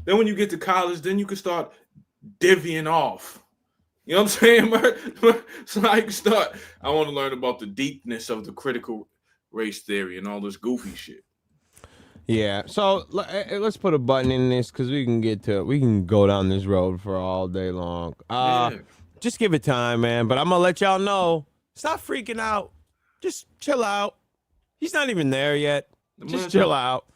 Then when you get to college, then you can start divvying off. You know what I'm saying, man? So I can start. I want to learn about the deepness of the critical race theory and all this goofy shit. Yeah. So let's put a button in this because we can go down this road for all day long. Just give it time, man. But I'm gonna let y'all know. Stop freaking out. Just chill out. He's not even there yet. Just chill out.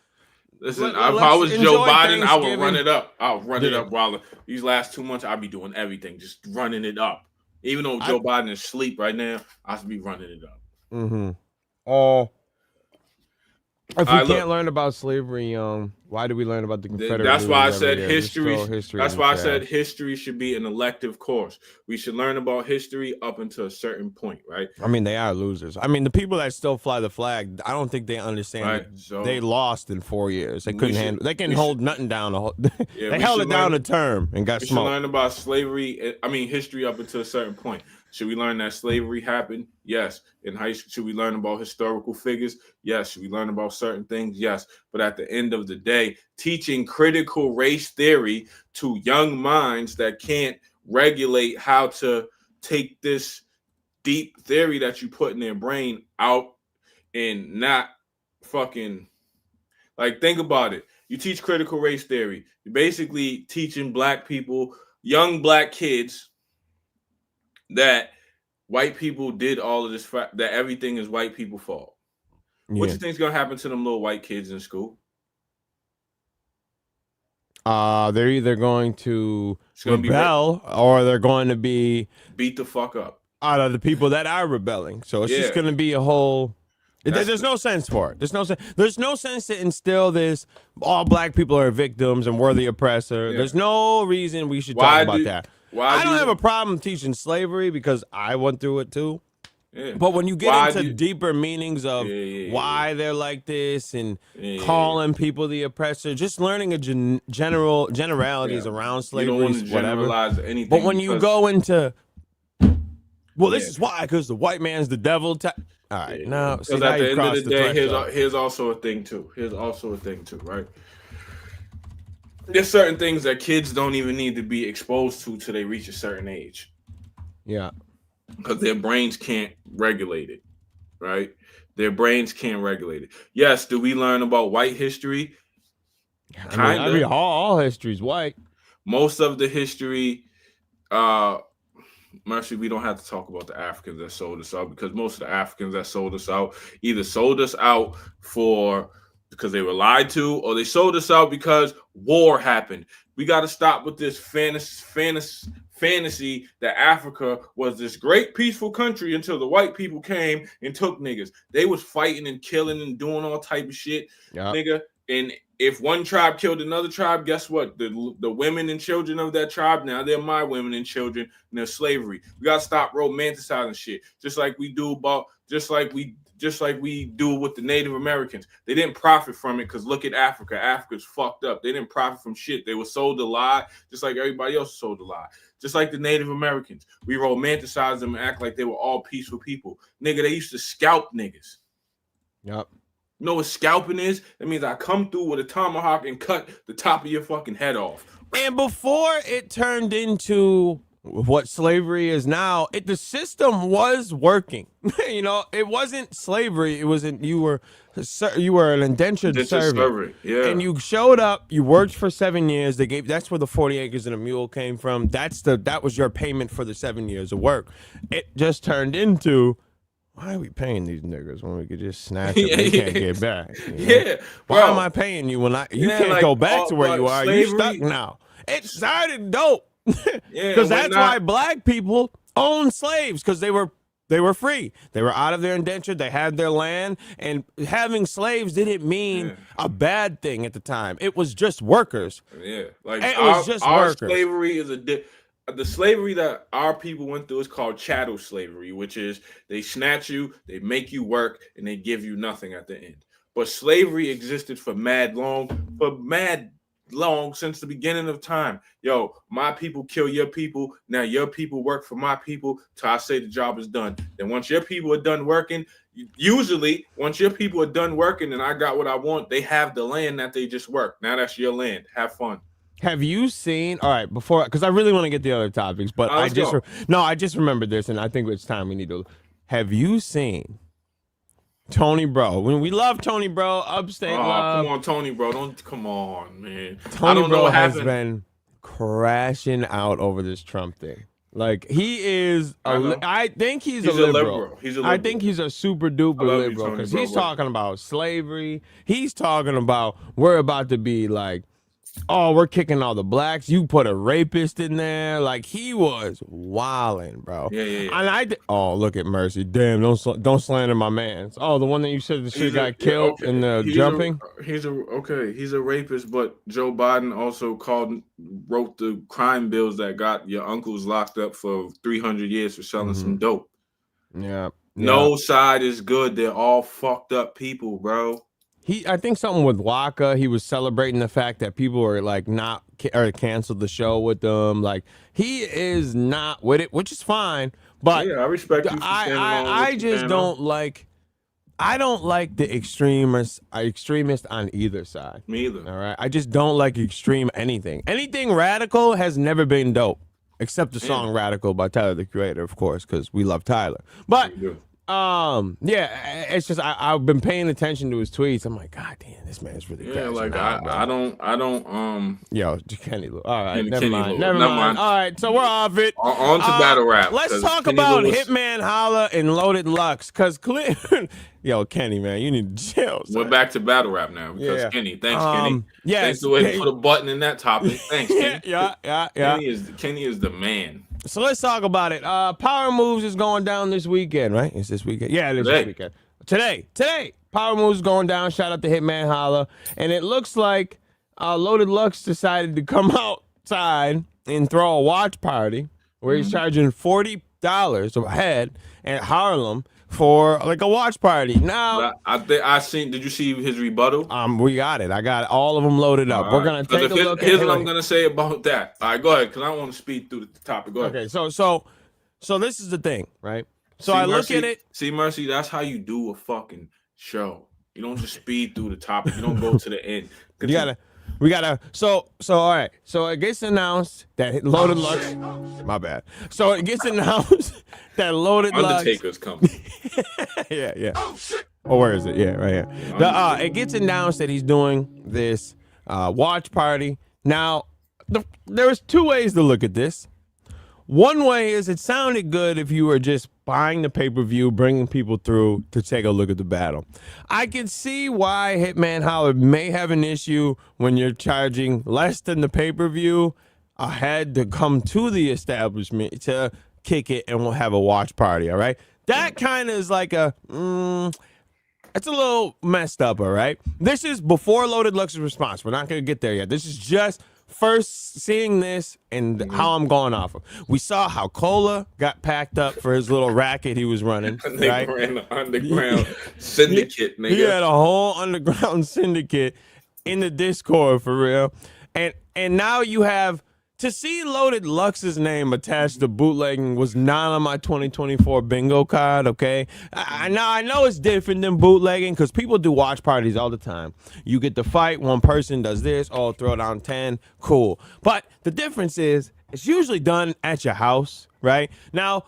Listen, if I was Joe Biden, I would run it up. I'll run it up while these last 2 months, I'll be doing everything, just running it up. Even though Joe Biden is asleep right now, I should be running it up. Mm-hmm. If we can't learn about slavery, Why do we learn about the Confederate That's why I leaders every said year? history. Just throw history That's in why I the said trash. history should be an elective course. We should learn about history up until a certain point, right? I mean, they are losers. I mean, the people that still fly the flag, I don't think they understand. Right, That so they lost in 4 years. They we couldn't should- handle. They can we hold should- nothing down. Yeah, They we held should it down learn- a term and got We should smoked. learn about slavery. I mean, history up until a certain point. Should we learn that slavery happened? Yes. In high school, should we learn about historical figures? Yes. Should we learn about certain things? Yes. But at the end of the day, teaching critical race theory to young minds that can't regulate how to take this deep theory that you put in their brain out and not fucking like think about it. You teach critical race theory. You're basically teaching black people, young black kids, that white people did all of this, that everything is white people's fault. What Yeah. you think's gonna happen to them little white kids in school? They're either going to gonna be rebel or they're going to be Beat the fuck up. out of the people that are rebelling. So it's just Yeah. going to be a whole. That's There's no sense for it. There's no sense. There's no sense to instill this. All black people are victims and we're the oppressor. Yeah. There's no reason we should Why talk about do- that. Why I don't do- have a problem teaching slavery because I went through it too. Yeah. But when you get Why into do- deeper meanings of Yeah. why they're like this and Yeah. calling people the oppressor, just learning a generalities Yeah. around You slavery, don't want to whatever. generalize anything. But when you because- go into, well, this Yeah. is why, because the white man's the devil. All right, now, see, because now at the you end crossed of the the day, threshold. here's also a thing too. Right? There's certain things that kids don't even need to be exposed to till they reach a certain age, Yeah, because their brains can't regulate it. Right? Their brains can't regulate it. Yes. Do we learn about white history? I mean, all history's white. Most of the history, Mercy, we don't have to talk about the Africans that sold us out, because most of the Africans that sold us out either sold us out because they were lied to, or they sold us out because war happened. We got to stop with this fantasy that Africa was this great peaceful country until the white people came and took niggas. They was fighting and killing and doing all type of shit, nigga. And if one tribe killed another tribe, guess what? The women and children of that tribe, now they're my women and children, and they're slavery. We gotta stop romanticizing shit, just like we do with the Native Americans. They didn't profit from it because look at Africa. Africa's fucked up. They didn't profit from shit. They were sold a lie, just like everybody else sold a lie. Just like the Native Americans, we romanticize them and act like they were all peaceful people. Nigga, they used to scalp niggas. Yep. You know what scalping is? That means I come through with a tomahawk and cut the top of your fucking head off. And before it turned into what slavery is now, the system was working. You know, it wasn't slavery. It wasn't you were an indentured servant. Yeah. And you showed up. You worked for 7 years. That's where the 40 acres and a mule came from. That was your payment for the 7 years of work. It just turned into, why are we paying these niggas when we could just snatch them? We can't get back. You know? Yeah. Why Bro. am I paying you when you Yeah, can't like, go back to where you are? You slavery- stuck now. It started dope. Yeah, Because and that's why black people owned slaves, because they were free. They were out of their indenture. They had their land. And having slaves didn't mean a bad thing at the time. It was just workers. Yeah, like It was just our workers. slavery is the slavery that our people went through is called chattel slavery, which is they snatch you, they make you work, and they give you nothing at the end. But slavery existed for mad long since the beginning of time. Yo, my people kill your people. Now your people work for my people till I say the job is done. Then once your people are done working, usually once your people are done working and I got what I want, they have the land that they just worked. Now that's your land. Have fun. Have you seen? All right, because I really want to get the other topics, but I just remembered this, and I think it's time we need to. Have you seen Tony Bro? When we love Tony Bro, upstate love. Come on, Tony Bro, come on, man. Tony Bro has been crashing out over this Trump thing. Like he is, I think he's a liberal. He's a liberal. I think he's a super duper liberal because he's talking about slavery. He's talking about we're about to be like oh, we're kicking all the blacks. You put a rapist in there. Like, he was wilding, bro. Yeah. And oh, look at Mercy. Damn, don't slander my man. Oh, the one that you said the shit got killed in the jumping? He's a rapist, but Joe Biden also wrote the crime bills that got your uncles locked up for 300 years for selling some dope. Yeah. No side is good. They're all fucked up people, bro. I think something with Waka, he was celebrating the fact that people were like not or canceled the show with them. Like, he is not with it, which is fine. But yeah, I respect you. I just don't like. I don't like the extremist on either side. Me either. All right, I just don't like extreme anything. Anything radical has never been dope, except the song "Radical" by Tyler the Creator, of course, because we love Tyler. But yeah, it's just I've been paying attention to his tweets. I'm like, God damn, this man's really yeah. Like I don't. Yo, Kenny. All right, never mind. All right, so we're off it. On to battle rap. Let's talk about Hitman, Holla, and Loaded Lux, because yo, Kenny, man, you need to chill. We're back to battle rap now because Kenny. Thanks, Kenny. Yes, thanks the way to put a button in that topic. Thanks, Kenny. yeah. Kenny is the man. So let's talk about it. Power Moves is going down this weekend, right? It's this weekend. Yeah, it is this weekend. Today, Power Moves is going down. Shout out to Hitman, Holla. And it looks like Loaded Lux decided to come outside and throw a watch party where he's charging $40 a head at Harlem for like a watch party. Now, I seen. Did you see his rebuttal? We got it. I got all of them loaded up. We're gonna take a look. Here's what I'm gonna say about that. All right, go ahead, because I don't want to speed through the topic. Go ahead. Okay, so this is the thing, right? So I look at it. See, Mercy, that's how you do a fucking show. You don't just speed through the topic. You don't go to the end. We gotta. So all right. So it gets announced that Loaded Lux. My bad. So it gets announced that Loaded Lux. Undertaker's coming. yeah. Oh, where is it? Yeah, right here. It gets announced that he's doing this watch party. Now, there's two ways to look at this. One way is it sounded good if you were just buying the pay-per-view, bringing people through to take a look at the battle. I can see why Hitman Holla may have an issue when you're charging less than the pay-per-view ahead to come to the establishment to kick it and we'll have a watch party, all right? That kind of is like it's a little messed up, all right? This is before Loaded Lux's response. We're not going to get there yet. This is just first seeing this and how I'm going off of. We saw how Cola got packed up for his little racket he was running. They right? ran an underground syndicate, nigga. He had a whole underground syndicate in the Discord, for real. And now you have to see Loaded Lux's name attached to bootlegging was not on my 2024 bingo card, okay? I know it's different than bootlegging because people do watch parties all the time. You get the fight, one person does this, throw down 10, cool. But the difference is it's usually done at your house, right? Now,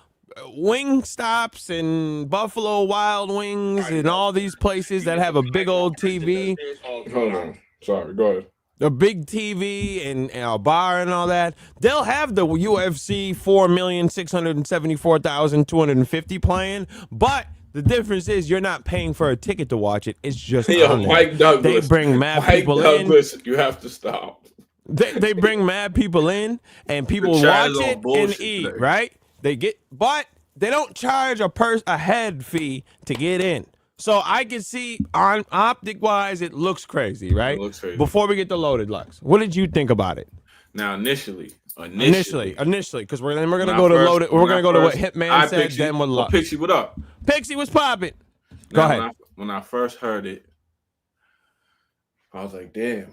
Wing Stops and Buffalo Wild Wings and all these places that have a big old TV. Hold on. Sorry, go ahead. A big TV and a bar and all that, they'll have the UFC 4,674,250 playing, but the difference is you're not paying for a ticket to watch it. It's just Mike Douglas. They bring mad people in. You have to stop. They bring mad people in and people watch it and eat, today. right? But they don't charge a head fee to get in. So I can see on optic wise, it looks crazy, right? It looks crazy. Before we get to Loaded Lux, what did you think about it? Now, initially, because we're gonna go to Loaded. We're gonna go to what Hitman said. Then what Lux? Pixie, what up? Pixie was popping. Go ahead. When I first heard it, I was like, damn.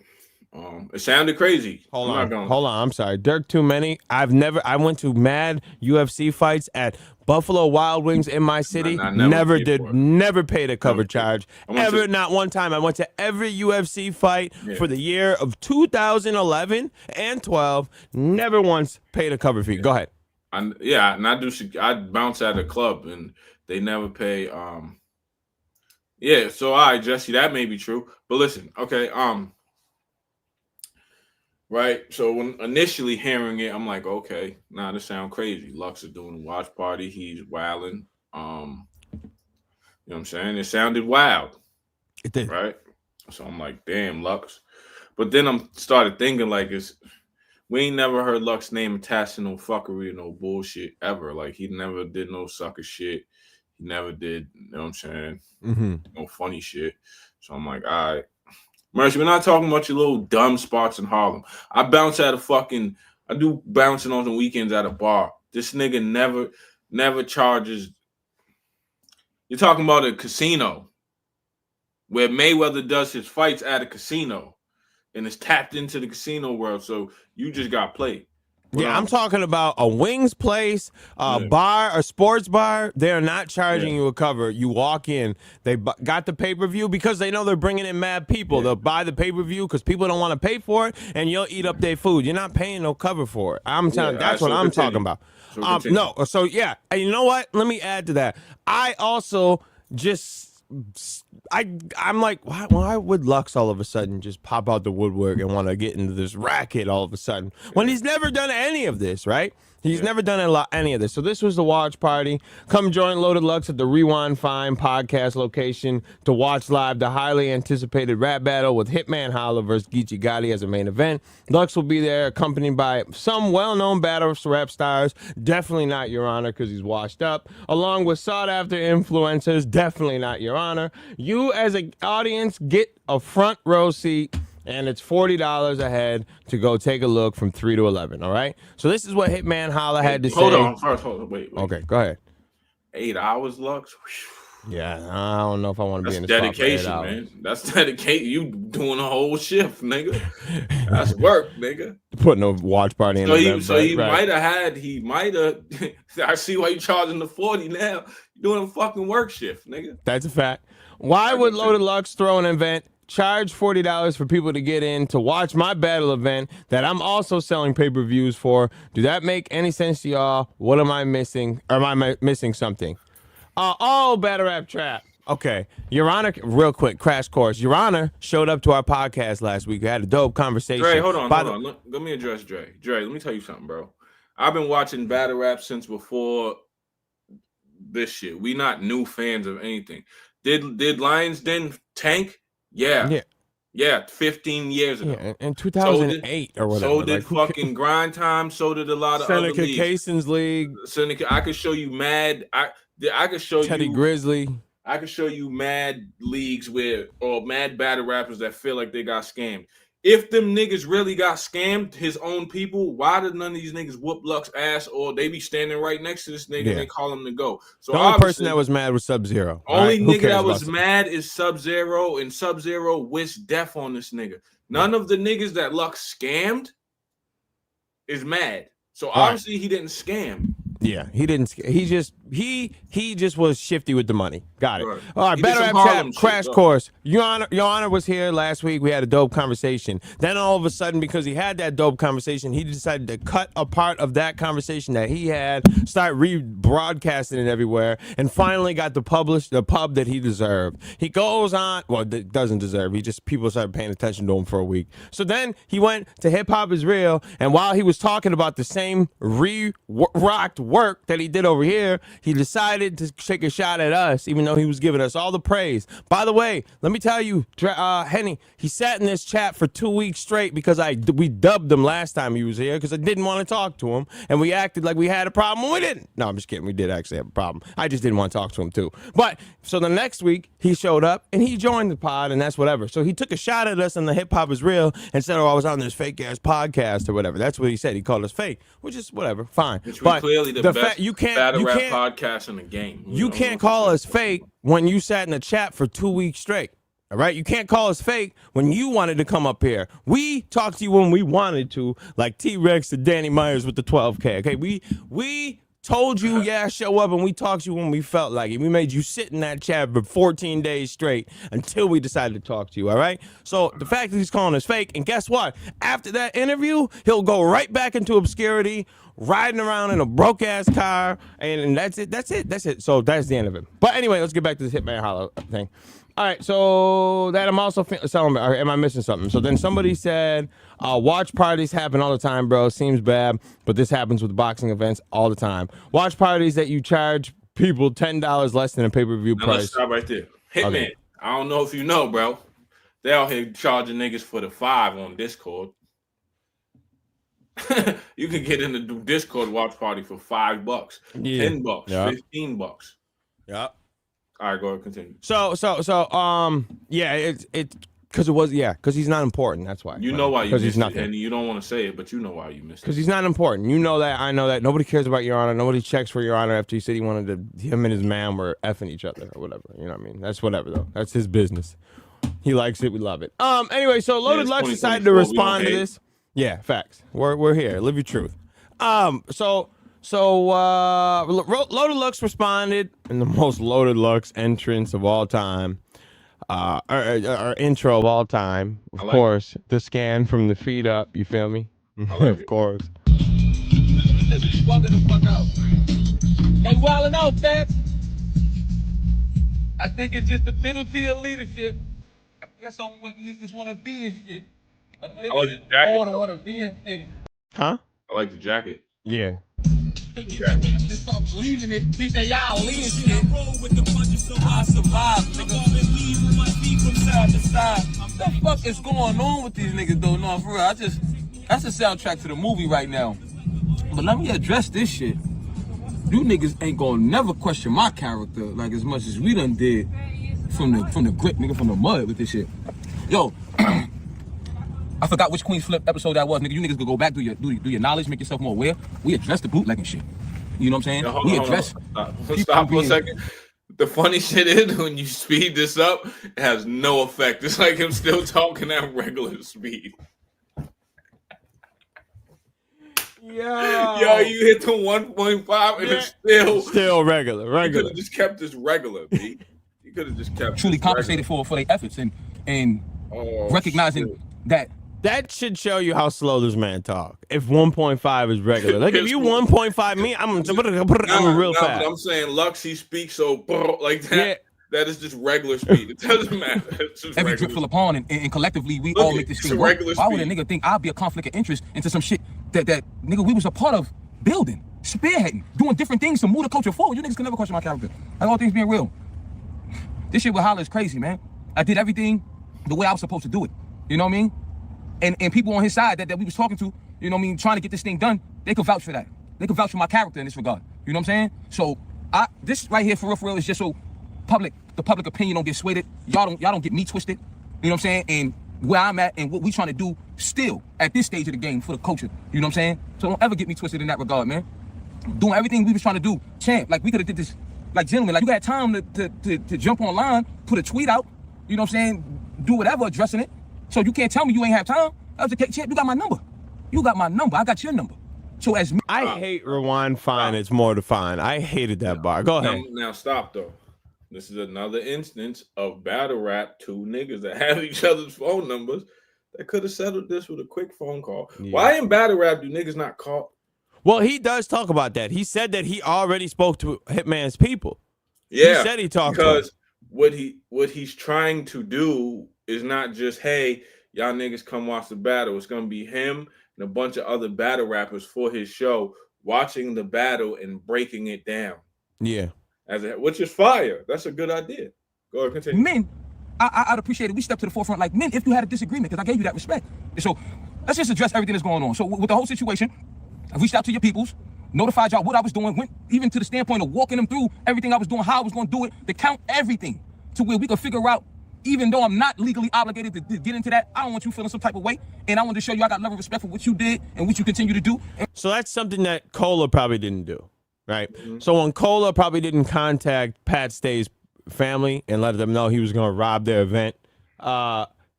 It sounded crazy. Hold on. I'm sorry. Dirk Too Many. I went to mad UFC fights at Buffalo Wild Wings in my city. Never paid a cover charge. Not one time. I went to every UFC fight for the year of 2011 and 12. Never once paid a cover fee. Go ahead. I bounce at a club and they never pay. So all right, Jesse, that may be true. But listen, okay, right. So when initially hearing it, I'm like, okay, this sounds crazy. Lux is doing a watch party. He's wilding. You know what I'm saying? It sounded wild. It did. Right. So I'm like, damn, Lux. But then I'm started thinking like we ain't never heard Lux's name attached to no fuckery or no bullshit ever. Like he never did no sucker shit. He never did, you know what I'm saying? No funny shit. So I'm like, all right. Mercy, we're not talking about your little dumb spots in Harlem. I do bouncing on the weekends at a bar. This nigga never charges. You're talking about a casino where Mayweather does his fights at a casino and is tapped into the casino world. So you just got played. Yeah, I'm talking about a wings place, a bar, a sports bar. They're not charging you a cover. You walk in, they got the pay-per-view because they know they're bringing in mad people. They'll buy the pay-per-view because people don't want to pay for it, and you'll eat up their food. You're not paying no cover for it. I'm telling that's what I'm talking about. No, so yeah, and you know what? Let me add to that. I also just... I'm like, why would Lux all of a sudden just pop out the woodwork and want to get into this racket all of a sudden when he's never done any of this, right? He's never done any of this. So this was the watch party. Come join Loaded Lux at the Rewind Fine podcast location to watch live the highly anticipated rap battle with Hitman Holla versus Geechee Gotti as a main event. Lux will be there accompanied by some well-known battle rap stars, definitely not Your Honor because he's washed up, along with sought-after influencers, definitely not Your Honor. You as an audience get a front row seat, and it's $40 a head to go take a look from 3 to 11, all right? So this is what Hitman Holla had to say. Hold on, wait. Okay, go ahead. 8 hours, Lux? Yeah, I don't know if I want to be in this dedication, spot for 8 man. hours. That's dedication. You doing a whole shift, nigga. That's work, nigga. Putting a watch party in he might have. I see why you charging the 40 now. You're doing a fucking work shift, nigga. That's a fact. Why would Loaded Lux throw an event, charge $40 for people to get in to watch my battle event that I'm also selling pay-per-views for? Do that make any sense to y'all? What am I missing? Or am I missing something? Battle rap trap. Okay, Your Honor, real quick, crash course. Your Honor showed up to our podcast last week. We had a dope conversation. Dre, hold on. Let me address Dre. Dre, let me tell you something, bro. I've been watching battle rap since before this shit. We not new fans of anything. Did Lions Den tank? Yeah, 15 years ago. Yeah, in 2008 or whatever. So did fucking Grind Time. So did a lot of Seneca other leagues. Kason's league. Seneca, I could show you mad. I could show Teddy you Grizzly. I could show you mad leagues or mad battle rappers that feel like they got scammed. If them niggas really got scammed, his own people, why did none of these niggas whoop Lux ass or they be standing right next to this nigga and they call him to go? So the only person that was mad was Sub-Zero. Only nigga that was mad is Sub-Zero, and Sub-Zero wished death on this nigga. None of the niggas that Lux scammed is mad. So obviously he didn't scam. Yeah, he didn't. He just was shifty with the money. Got it. Right. All right, better have chat. Crash course. Your Honor was here last week. We had a dope conversation. Then all of a sudden, because he had that dope conversation, he decided to cut a part of that conversation that he had, start rebroadcasting it everywhere, and finally got the pub that he deserved. He goes on. Well, doesn't deserve. People started paying attention to him for a week. So then he went to Hip Hop Is Real, and while he was talking about the same rocked work that he did over here, he decided to take a shot at us, even though he was giving us all the praise. By the way, let me tell you, Henny, he sat in this chat for 2 weeks straight because we dubbed him last time he was here because I didn't want to talk to him, and we acted like we had a problem when we didn't. No, I'm just kidding. We did actually have a problem. I just didn't want to talk to him too. But so the next week he showed up and he joined the pod, and that's whatever. So he took a shot at us on the Hip Hop Is Real and said, "Oh, I was on this fake ass podcast or whatever." That's what he said. He called us fake, which is whatever, fine. But clearly the best battle rap podcast in the game. You can't call us fake when you sat in the chat for 2 weeks straight. All right, you can't call us fake when you wanted to come up here. We talked to you when we wanted to, like T-Rex to Danny Myers with the 12K. Okay, we told you, show up, and we talked to you when we felt like it. We made you sit in that chat for 14 days straight until we decided to talk to you, all right? So the fact that he's calling us fake, and guess what? After that interview, he'll go right back into obscurity, riding around in a broke-ass car, and that's it. So that's the end of it. But anyway, let's get back to this Hitman Holla thing. All right, so that I'm also selling. Or am I missing something? So then somebody said, watch parties happen all the time, bro. Seems bad, but this happens with boxing events all the time. Watch parties that you charge people $10 less than a pay-per-view price. Let's stop right there. Hitman, okay. I don't know if you know, bro. They out here charging niggas for the 5 on Discord. You can get in the Discord watch party for $5, $10, $15. Yeah. All right, go ahead, continue. So, yeah, it's because he's not important. That's why. You know why you missed he's nothing. it, and you don't want to say it, but you know why you missed it. Because he's not important. You know that. I know that. Nobody cares about Your Honor. Nobody checks for Your Honor after he said him and his man were effing each other or whatever. You know what I mean? That's whatever though. That's his business. He likes it. We love it. Anyway, so Loaded Lux decided to respond to this. Yeah, facts. We're here. Live your truth. So Loaded Lux responded in the most Loaded Lux entrance of all time. Our intro of all time, of course. The scan from the feet up. You feel me? Of course. Hey, wildin' out, Fats. I think it's just the middle tier leadership. That's on what niggas want to be and shit. I like the jacket. Order be and shit. Huh? I like the jacket. Yeah. Just stop believing it. Think that y'all lean shit. I survive, nigga. From side to side. What the fuck is going on with these niggas though? No, for real. That's the soundtrack to the movie right now. But let me address this shit. You niggas ain't gonna never question my character like as much as we done did from the grip, nigga, from the mud with this shit. Yo, I forgot which Queen's Flip episode that was, nigga. You niggas could go back, do your knowledge, make yourself more aware. We addressed the bootlegging shit. You know what I'm saying? Yo, we addressed. Stop for a second. The funny shit is when you speed this up, it has no effect. It's like him still talking at regular speed. Yo, you hit the 1.5 and it's still regular. You could have just kept this regular, B. You could have just kept truly compensated for their efforts and recognizing that. That should show you how slow this man talk. If 1.5 is regular, like if you 1.5 me, I'm real fast. But I'm saying Lux, he speaks so like that. Yeah. That is just regular speed. It doesn't matter. It's just every drip fill upon and collectively we all make this thing work. Why would a nigga think I'd be a conflict of interest into some shit that nigga we was a part of building, spearheading, doing different things to move the culture forward? You niggas can never question my character. Like all things being real. This shit with Holla is crazy, man. I did everything the way I was supposed to do it. You know what I mean? And people on his side that we was talking to, you know what I mean, trying to get this thing done, they could vouch for that. They could vouch for my character in this regard. You know what I'm saying? So this right here for real is just so the public opinion don't get swayed. Y'all don't get me twisted. You know what I'm saying? And where I'm at and what we trying to do still at this stage of the game for the culture. You know what I'm saying? So don't ever get me twisted in that regard, man. Doing everything we was trying to do, champ. Like we could have did this, like gentlemen. Like you had time to jump online, put a tweet out. You know what I'm saying? Do whatever addressing it. So you can't tell me you ain't have time. I was the champ. You got my number. You got my number. I got your number. So as me, I hate rewind. Fine, it's more to find. I hated that bar. Go ahead. Now stop though. This is another instance of battle rap. Two niggas that have each other's phone numbers that could have settled this with a quick phone call. Yeah. Why in battle rap do niggas not call? Well, he does talk about that. He said that he already spoke to Hitman's people. Yeah, he said he talked because to what he's trying to do is not just, hey, y'all niggas come watch the battle. It's gonna be him and a bunch of other battle rappers for his show watching the battle and breaking it down. Yeah. Which is fire. That's a good idea. Go ahead, continue. Men, I'd appreciate it. We step to the forefront like men if you had a disagreement, because I gave you that respect. And so let's just address everything that's going on. So with the whole situation, I reached out to your peoples, notified y'all what I was doing, went even to the standpoint of walking them through everything I was doing, how I was going to do it, to count everything to where we could figure out, even though I'm not legally obligated to get into that, I don't want you feeling some type of way. And I want to show you I got love and respect for what you did and what you continue to do. So that's something that Cola probably didn't do, right? Mm-hmm. So when Cola probably didn't contact Pat Stay's family and let them know he was going to rob their event,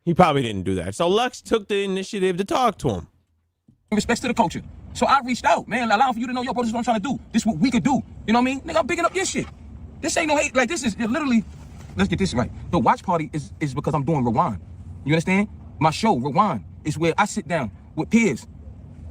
he probably didn't do that. So Lux took the initiative to talk to him. Respects to the culture. So I reached out, man, allowing for you to know, yo, bro, this is what I'm trying to do. This is what we could do. You know what I mean? Nigga, I'm picking up your shit. This ain't no hate. Like, this is literally, let's get this right. The watch party is because I'm doing Rewind. You understand? My show, Rewind, is where I sit down with peers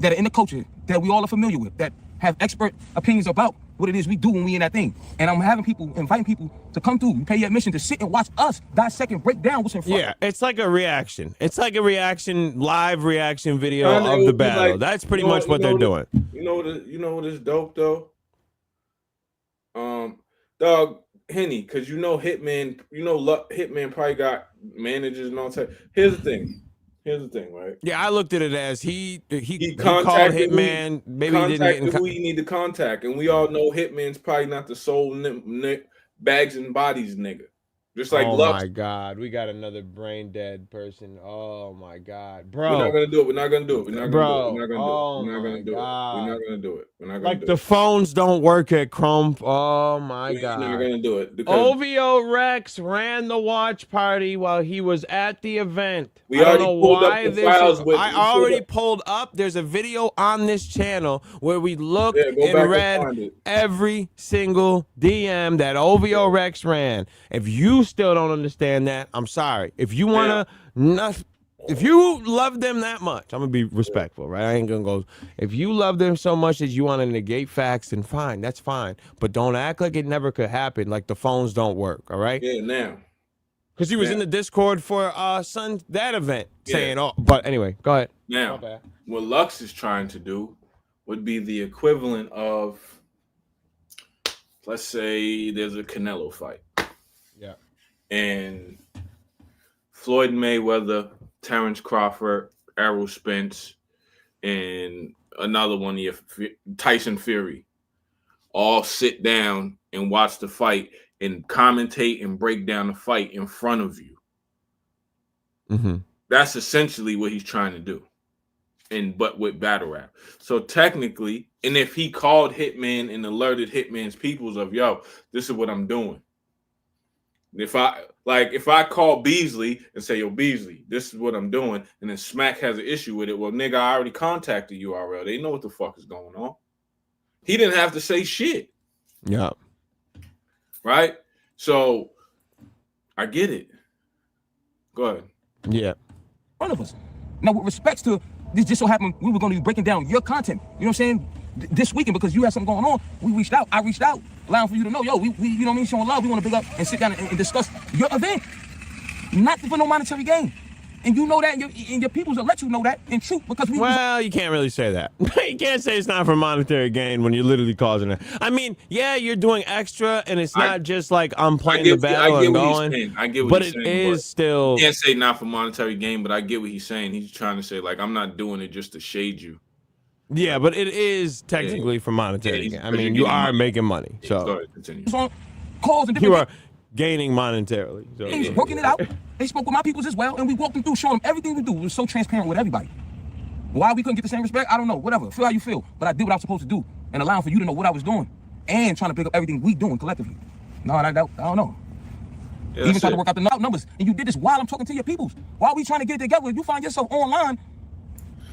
that are in the culture that we all are familiar with, that have expert opinions about what it is we do when we in that thing. And I'm inviting people to come through and pay your admission to sit and watch us dissect and break down what's in front. Yeah, it's like a reaction. It's like a live reaction video of the battle. Like, that's pretty much what they're doing. You know what is dope though? Dog, Henny, because Hitman probably got managers and all that. Here's the thing, right? Yeah, I looked at it as he called contacted Hitman. Maybe he didn't get in who you need to contact, and we all know Hitman's probably not the sole bags and bodies nigga. Just like oh Lux. my God, we got another brain dead person. Oh my God, bro. We're not gonna do it. We're not gonna do it. We're not gonna do it. We're not gonna Oh do it. We're not my gonna do it. God. We're not gonna do it. We're not gonna Like do the it. phones don't work at Crump. Oh my God. We're not gonna do it. OVO Rex ran the watch party while he was at the event. We I don't already know pulled why up the this files is. with- I already pulled up. There's a video on this channel where we looked Yeah, go back and and read find it. every single DM that OVO Rex ran. If you still don't understand that, I'm sorry. If you wanna if you love them that much, I'm gonna be respectful, right? I ain't gonna go. If you love them so much that you want to negate facts, then fine, that's fine. But don't act like it never could happen. Like the phones don't work, all right? Yeah, now. Because he was in the Discord for that event saying, oh, but anyway, go ahead. Now, what Lux is trying to do would be the equivalent of, let's say there's a Canelo fight. Yeah. And Floyd Mayweather, Terrence Crawford, Errol Spence, and another one of your Tyson Fury all sit down and watch the fight and commentate and break down the fight in front of you. Mm-hmm. That's essentially what he's trying to do. But with battle rap. So technically, and if he called Hitman and alerted Hitman's peoples of, yo, this is what I'm doing. If I call Beasley and say, yo, Beasley, this is what I'm doing, and then Smack has an issue with it, well, nigga, I already contacted URL. They know what the fuck is going on. He didn't have to say shit. Yeah. Right? So I get it. Go ahead. Yeah. Front of us. Now, with respects to this, just so happened we were going to be breaking down your content. You know what I'm saying? This weekend, because you had something going on, we reached out. I reached out, allowing for you to know, yo, we you know what I mean, showing love. We want to big up and sit down and discuss your event, not for no monetary gain. And you know that, and your peoples will let you know that in truth, because we. Well, you can't really say that. You can't say it's not for monetary gain when you're literally causing it. I mean, yeah, you're doing extra, and it's not just like I'm playing the battle and going. I get what but he's it saying, is still. You can't say not for monetary gain, but I get what he's saying. He's trying to say, like, I'm not doing it just to shade you. Yeah, but it is technically for monetary gain. I mean, you are making money. So go ahead, continue. Calls and different you are gaining monetarily. So things, working it out. They spoke with my peoples as well, and we walked them through, showing them everything we do. We were so transparent with everybody. Why we couldn't get the same respect, I don't know. Whatever. Feel how you feel. But I did what I was supposed to do, and allowing for you to know what I was doing, and trying to pick up everything we doing collectively. No, I don't know. Yeah, Even trying to work out the numbers, and you did this while I'm talking to your peoples. While we trying to get it together, you find yourself online.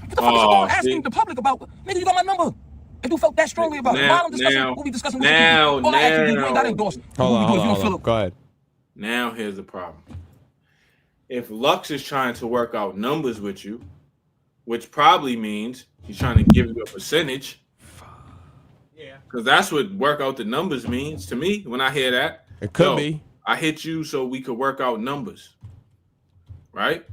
What the fuck is you going asking the public about? Nigga, you got my number. If you felt that strongly about it, while I'm discussing what we discussing with you ain't got endorsed. Hold on. Go ahead. Now here's the problem. If Lux is trying to work out numbers with you, which probably means he's trying to give you a percentage. Yeah. Because that's what work out the numbers means to me when I hear that. It could be. I hit you so we could work out numbers. Right?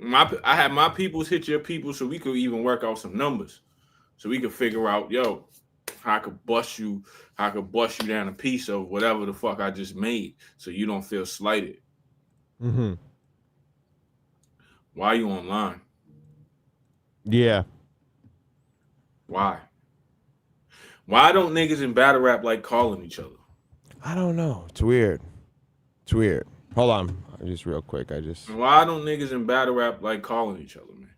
I had my peoples hit your people so we could even work out some numbers. So we could figure out, yo, how I could bust you down a piece of whatever the fuck I just made so you don't feel slighted. Mm-hmm. Why are you online? Yeah. Why? Why don't niggas in battle rap like calling each other? I don't know. It's weird. Hold on. Just real quick. Why don't niggas in battle rap like calling each other, man?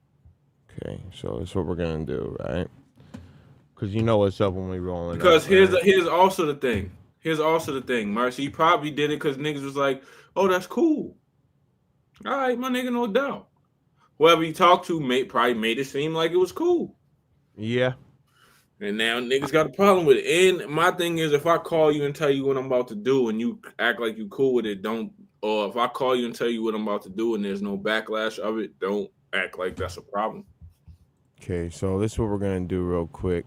Okay, so that's what we're gonna do, right? Because you know what's up when we rolling. Because up, here's right? also the thing. Mercy, he probably did it because niggas was like, oh, that's cool. All right, my nigga, no doubt. Whoever you talked to probably made it seem like it was cool. Yeah. And now niggas got a problem with it. And my thing is, if I call you and tell you what I'm about to do and you act like you cool with it, or if I call you and tell you what I'm about to do and there's no backlash of it, don't act like that's a problem. Okay, so this is what we're gonna do real quick.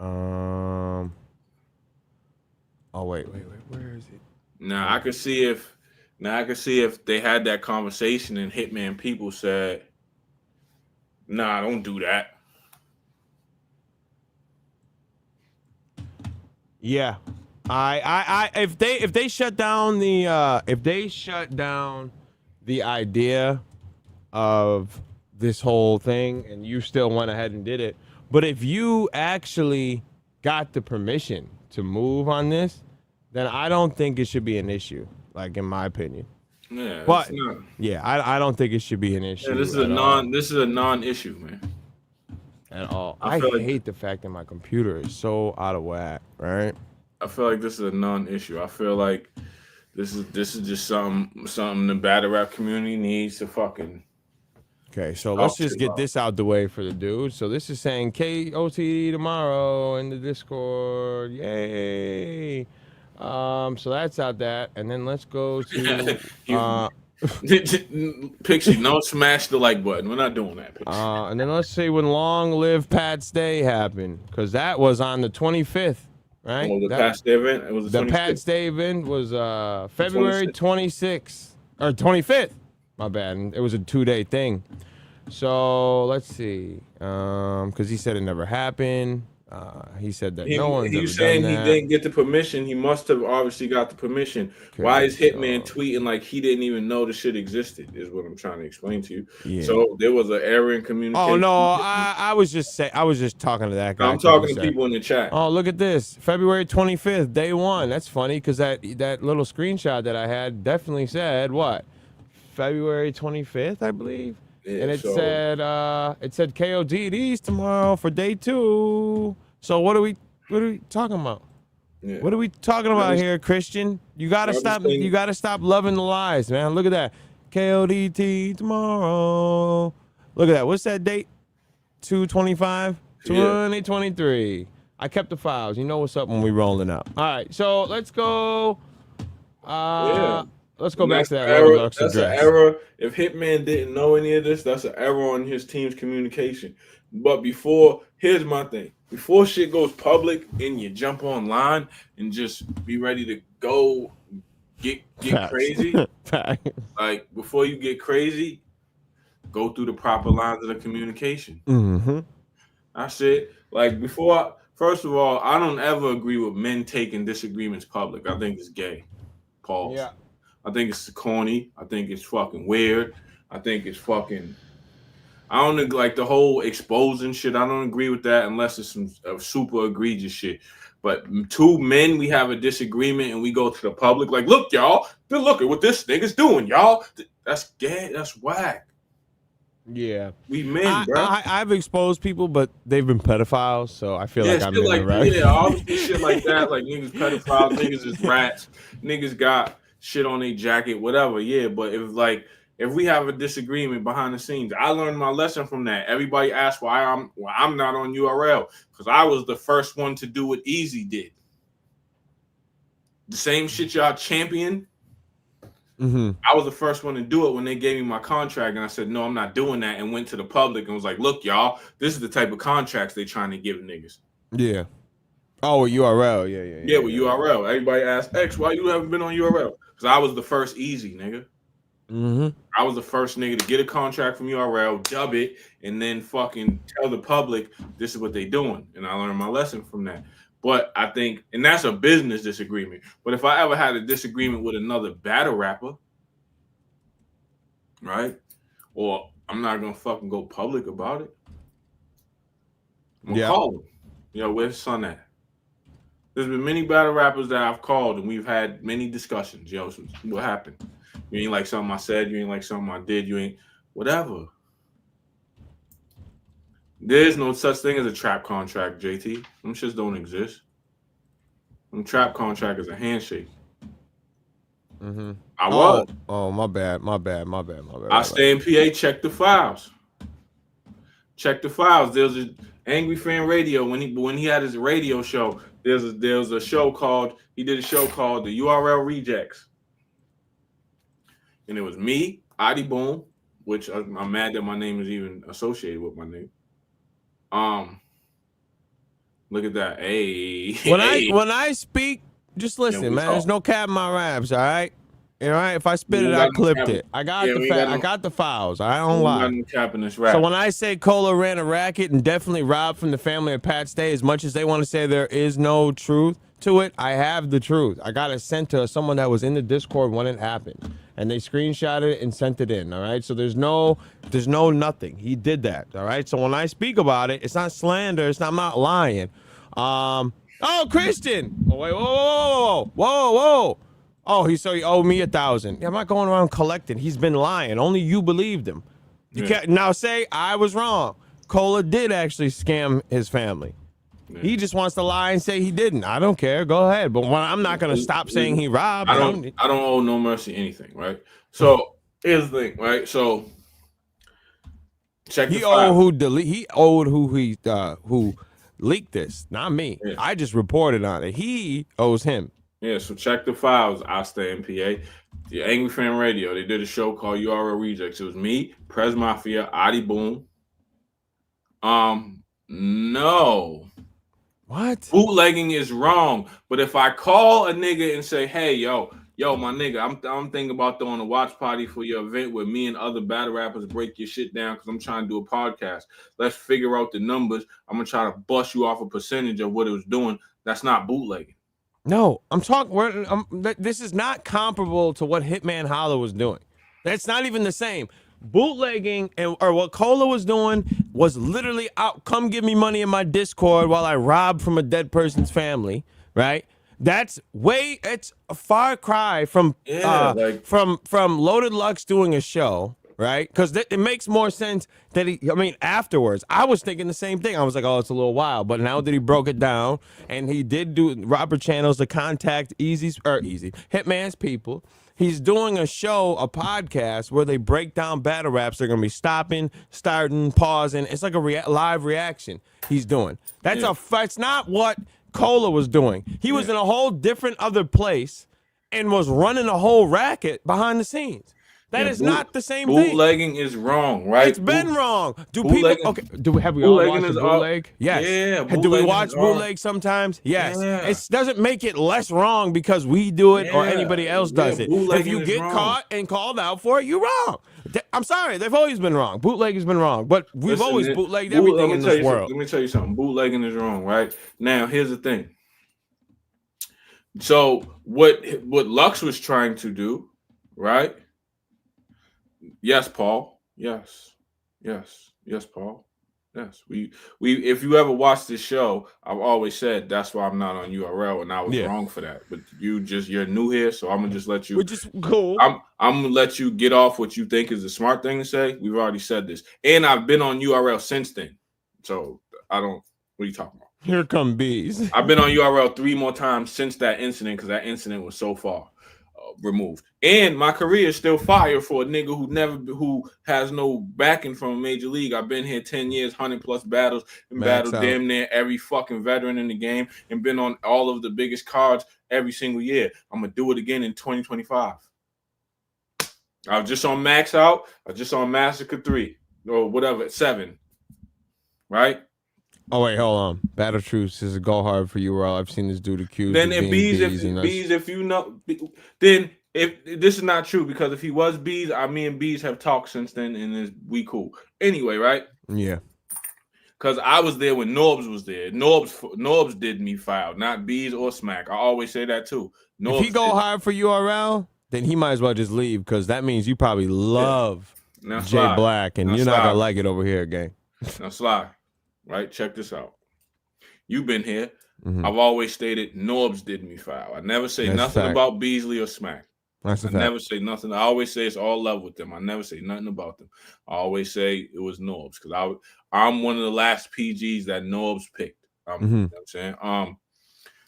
Oh wait, where is it? Now I could see if they had that conversation and Hitman people said, nah, don't do that. Yeah. if they shut down the the idea of this whole thing and you still went ahead and did it. But if you actually got the permission to move on this, then I don't think it should be an issue, like in my opinion. Yeah, but it's not. Yeah, I don't think it should be an issue. Yeah, this is a non-issue, man. At all. I hate the fact that my computer is so out of whack, right? I feel like this is a non-issue. I feel like this is just something the battle rap community needs to fucking. Okay, so let's just get this out the way for the dude. So this is saying KOTD tomorrow in the Discord. Yay. So that's out that. And then let's go to Pixie, don't smash the like button. We're not doing that, Pixie. And then let's see when Long Live Pat's Day happened. Because that was on the 25th, right? Oh, the Pat's Day event? It was the 26th. Pat's Day event was February 26th. Or 25th. My bad. And it was a 2-day thing. So let's see. Because he said it never happened. He said that no one's ever saying done that. He didn't get the permission. He must have obviously got the permission. Okay, why is Hitman tweeting like he didn't even know the shit existed? Is what I'm trying to explain to you. Yeah. So there was an error in communication. Oh no, I was just talking to that guy. I'm talking to people in the chat. Oh, look at this, February 25th, day one. That's funny because that little screenshot that I had definitely said what, February 25th, I believe. Yeah, and it said KODDs tomorrow for day 2. So what are we talking about? Yeah. What are we talking about here, Christian? You gotta stop loving the lies, man. Look at that. KODT tomorrow. Look at that. What's that date? 2/25, 2023. I kept the files. You know what's up when we rolling up. All right, so let's go. Let's go back to that error. That's an error. If Hitman didn't know any of this, that's an error on his team's communication. But here's my thing. Before shit goes public and you jump online and just be ready to go get crazy, like before you get crazy, go through the proper lines of the communication. Mm-hmm. That's it. Like first of all, I don't ever agree with men taking disagreements public. I think it's gay. Pause. Yeah. I think it's corny. I think it's fucking weird. I think it's fucking. I don't like the whole exposing shit. I don't agree with that unless it's some super egregious shit. But 2 men, we have a disagreement and we go to the public like, look, y'all, look at what this nigga's doing, y'all. That's gay. That's whack. Yeah, we men, bro. I've exposed people, but they've been pedophiles, so I feel like I'm in the right. Yeah, obviously shit like that, like niggas pedophiles, niggas is rats, niggas got shit on their jacket, whatever. Yeah, but if we have a disagreement behind the scenes, I learned my lesson from that. Everybody asks why I'm not on URL because I was the first one to do what Eyez did. The same shit y'all champion. Mm-hmm. I was the first one to do it when they gave me my contract, and I said no, I'm not doing that, and went to the public and was like, look, y'all, this is the type of contracts they trying to give niggas. Yeah. Oh, with URL. Yeah, with URL. Everybody asks X, why you haven't been on URL? Because I was the first Eyez, nigga. Mm-hmm. I was the first nigga to get a contract from URL, dub it, and then fucking tell the public this is what they doing. And I learned my lesson from that. But I think, and that's a business disagreement. But if I ever had a disagreement with another battle rapper, right? Or I'm not gonna fucking go public about it. I'm gonna call him. Yo, where's son at? There's been many battle rappers that I've called and we've had many discussions. Yo, so what happened? You ain't like something I said. You ain't like something I did. You ain't whatever. There's no such thing as a trap contract, JT. Them shits don't exist. Them trap contract is a handshake. Mm-hmm. I was. Oh, my bad. I stay in PA. Check the files. Check the files. There's an Angry Fan Radio when he had his radio show. There's a show called the URL Rejects. And it was me, Adi Boom, which I'm mad that my name is even associated with my name. Look at that. Hey. When I speak, just listen, man. There's no cap in my raps, all right? All right, if I spit it, I clipped it. I got I got the files. I don't lie. No cap in this rap. So when I say Cola ran a racket and definitely robbed from the family of Pat Stay, as much as they want to say there is no truth to it, I have the truth. I got it sent to someone that was in the Discord when it happened. and they screenshotted it and sent it in. All right, so there's no nothing. He did that. All right, so when I speak about it, it's not slander. I'm not lying. Oh, Christian. Oh, wait, whoa. Oh, he owed me 1,000. Yeah, I'm not going around collecting. He's been lying. Only you believed him. You can't now say I was wrong. Cola did actually scam his family. Yeah. He just wants to lie and say he didn't. I don't care. Go ahead. But I'm not going to stop saying he robbed. I don't owe No Mercy anything, right? So here's the thing, right? So check the file. He owed who leaked this, not me. Yeah. I just reported on it. He owes him. Yeah, so check the files. I stay in PA. The Angry Fan Radio. They did a show called URL Rejects. It was me, Prez Mafia, Adi Boom. No. What? Bootlegging is wrong. But if I call a nigga and say, hey, yo, my nigga, I'm thinking about throwing a watch party for your event where me and other battle rappers break your shit down because I'm trying to do a podcast. Let's figure out the numbers. I'm going to try to bust you off a percentage of what it was doing. That's not bootlegging. No, I'm talking. This is not comparable to what Hitman Holla was doing. That's not even the same. Bootlegging or what Cola was doing was literally out. Come give me money in my Discord while I rob from a dead person's family. Right? It's a far cry from from Loaded Lux doing a show. Right? Because it makes more sense that afterwards, I was thinking the same thing. I was like, oh, it's a little wild. But now that he broke it down and he did do Robert channels to contact Hitman's people, he's doing a show, a podcast where they break down battle raps. They're going to be stopping, starting, pausing. It's like a live reaction he's doing. That's not what Cola was doing. He was in a whole different other place and was running a whole racket behind the scenes. That is not the same thing. Bootlegging is wrong, right? It's been wrong. Have we all watched bootleg? Yes. Yeah. Do we watch bootleg sometimes? Yes. Yeah. It doesn't make it less wrong because we do it or anybody else does it. If you get caught and called out for it, you're wrong. I'm sorry. They've always been wrong. Bootleg has been wrong, but we've always bootlegged everything in this world. Let me tell you something. Bootlegging is wrong, right? Now, here's the thing. So what Lux was trying to do, right? Yes, Paul. Yes, Paul. Yes. We if you ever watch this show, I've always said that's why I'm not on URL, and I was wrong for that. But you're new here, so I'm gonna just let you. Which is cool. I'm gonna let you get off what you think is the smart thing to say. We've already said this, and I've been on URL since then. So I don't. What are you talking about? Here come bees. I've been on URL 3 more times since that incident because that incident was so far removed, and my career is still fire for a nigga who has no backing from a major league. I've been here 10 years, 100+ battles, and battled damn near every fucking veteran in the game, and been on all of the biggest cards every single year. I'm gonna do it again in 2025. I was just on Max Out. I was just on Massacre 3 or whatever 7, right? Oh wait, hold on. Battle Truths is a go hard for URL. I've seen this dude accused. Then if this is not true, because if he was Bees, me and Bees have talked since then, and we cool. Anyway, right? Yeah. Because I was there when Norbs was there. Norbs did me foul, not Bees or Smack. I always say that too. If he go hard for URL, then he might as well just leave, because that means you probably love Jay Black, and you're not gonna like it over here, gang. Now Sly. Right, check this out. You've been here. Mm-hmm. I've always stated Norbs did me foul. I never say nothing about Beasley or Smack. I never say nothing. I always say it's all love with them. I never say nothing about them. I always say it was Norbs, because I'm one of the last PGs that Norbs picked. You know what I'm saying?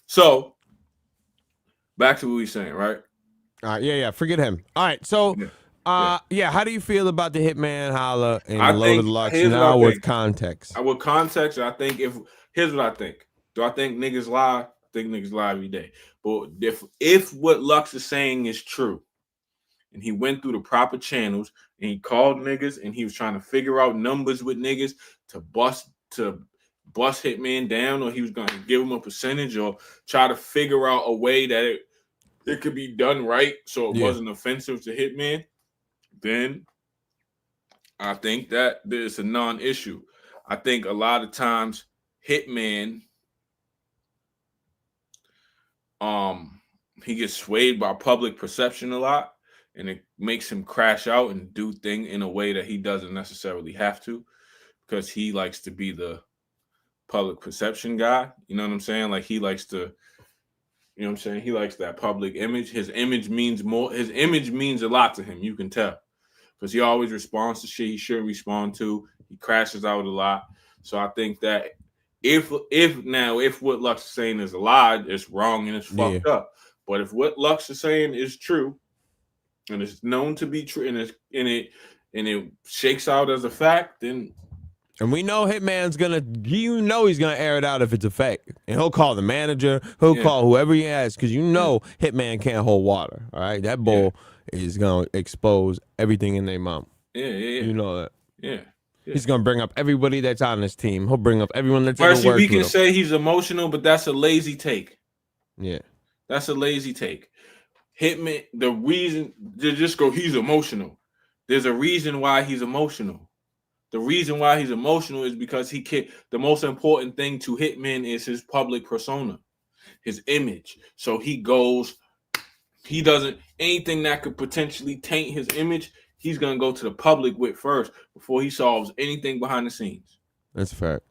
So back to what we saying, right? Yeah. Forget him. All right. So how do you feel about the Hitman Holla and Loaded Lux now with context? With context, here's what I think. Do I think niggas lie? I think niggas lie every day. But if what Lux is saying is true, and he went through the proper channels and he called niggas and he was trying to figure out numbers with niggas to bust Hitman down, or he was going to give him a percentage, or try to figure out a way that it could be done right so it wasn't offensive to Hitman, then I think that there's a non-issue. I think a lot of times Hitman, he gets swayed by public perception a lot, and it makes him crash out and do things in a way that he doesn't necessarily have to, because he likes to be the public perception guy. You know what I'm saying? Like he likes to, you know what I'm saying? He likes that public image. His image means more. His image means a lot to him. You can tell, because he always responds to shit he shouldn't respond to. He crashes out a lot. So I think that if what Lux is saying is a lie, it's wrong and it's fucked up. But if what Lux is saying is true, and it's known to be true, and it shakes out as a fact, then. And we know Hitman's he's gonna air it out if it's a fake, and he'll call the manager, he'll call whoever he has, because Hitman can't hold water. All right, that bull is gonna expose everything in their mouth. Yeah. You know that. Yeah. He's gonna bring up everybody that's on his team. He'll bring up everyone that's Mercy, ever worked we can with him. say he's emotional, but that's a lazy take. Yeah, that's a lazy take. Hitman, the reason they just go, he's emotional. There's a reason why he's emotional. The reason why he's emotional is because the most important thing to Hitman is his public persona, his image. So he doesn't, anything that could potentially taint his image, he's going to go to the public with first before he solves anything behind the scenes. that's a fact.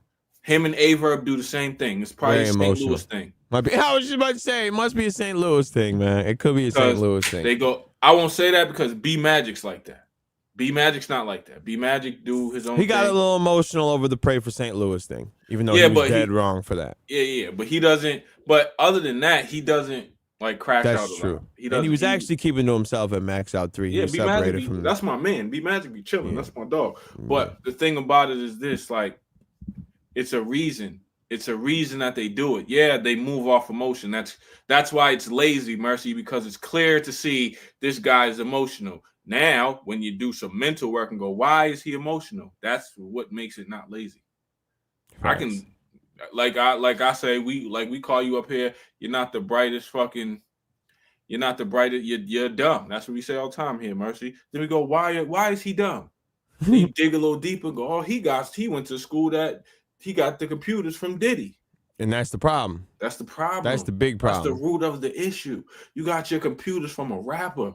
Him and Averb do the same thing. It's probably a St. Louis thing. I was just about to say, it must be a St. Louis thing, man. It could be a St. Louis thing. They go, I won't say that because B Magic's like that. B Magic's not like that. B Magic do his own thing. He got a little emotional over the Pray for St. Louis thing, even though he was dead wrong for that. Yeah. But he doesn't, but other than that, he doesn't like crash out. That's true. And he was actually keeping to himself at Max Out 3. He was separated from that's my man. B Magic be chilling. That's my dog. But the thing about it is this, like, it's a reason. It's a reason that they do it. Yeah, they move off emotion. That's why it's lazy, Mercy, because it's clear to see this guy is emotional. Now, when you do some mental work and go, why is he emotional? That's what makes it not lazy. Right. I can, like I say, we call you up here. You're not the brightest fucking. You're not the brightest. You're dumb. That's what we say all the time here, Mercy. Then we go, why is he dumb? Then you dig a little deeper and go, oh, he went to school that he got the computers from Diddy. And that's the problem. That's the problem. That's the big problem. That's the root of the issue. You got your computers from a rapper.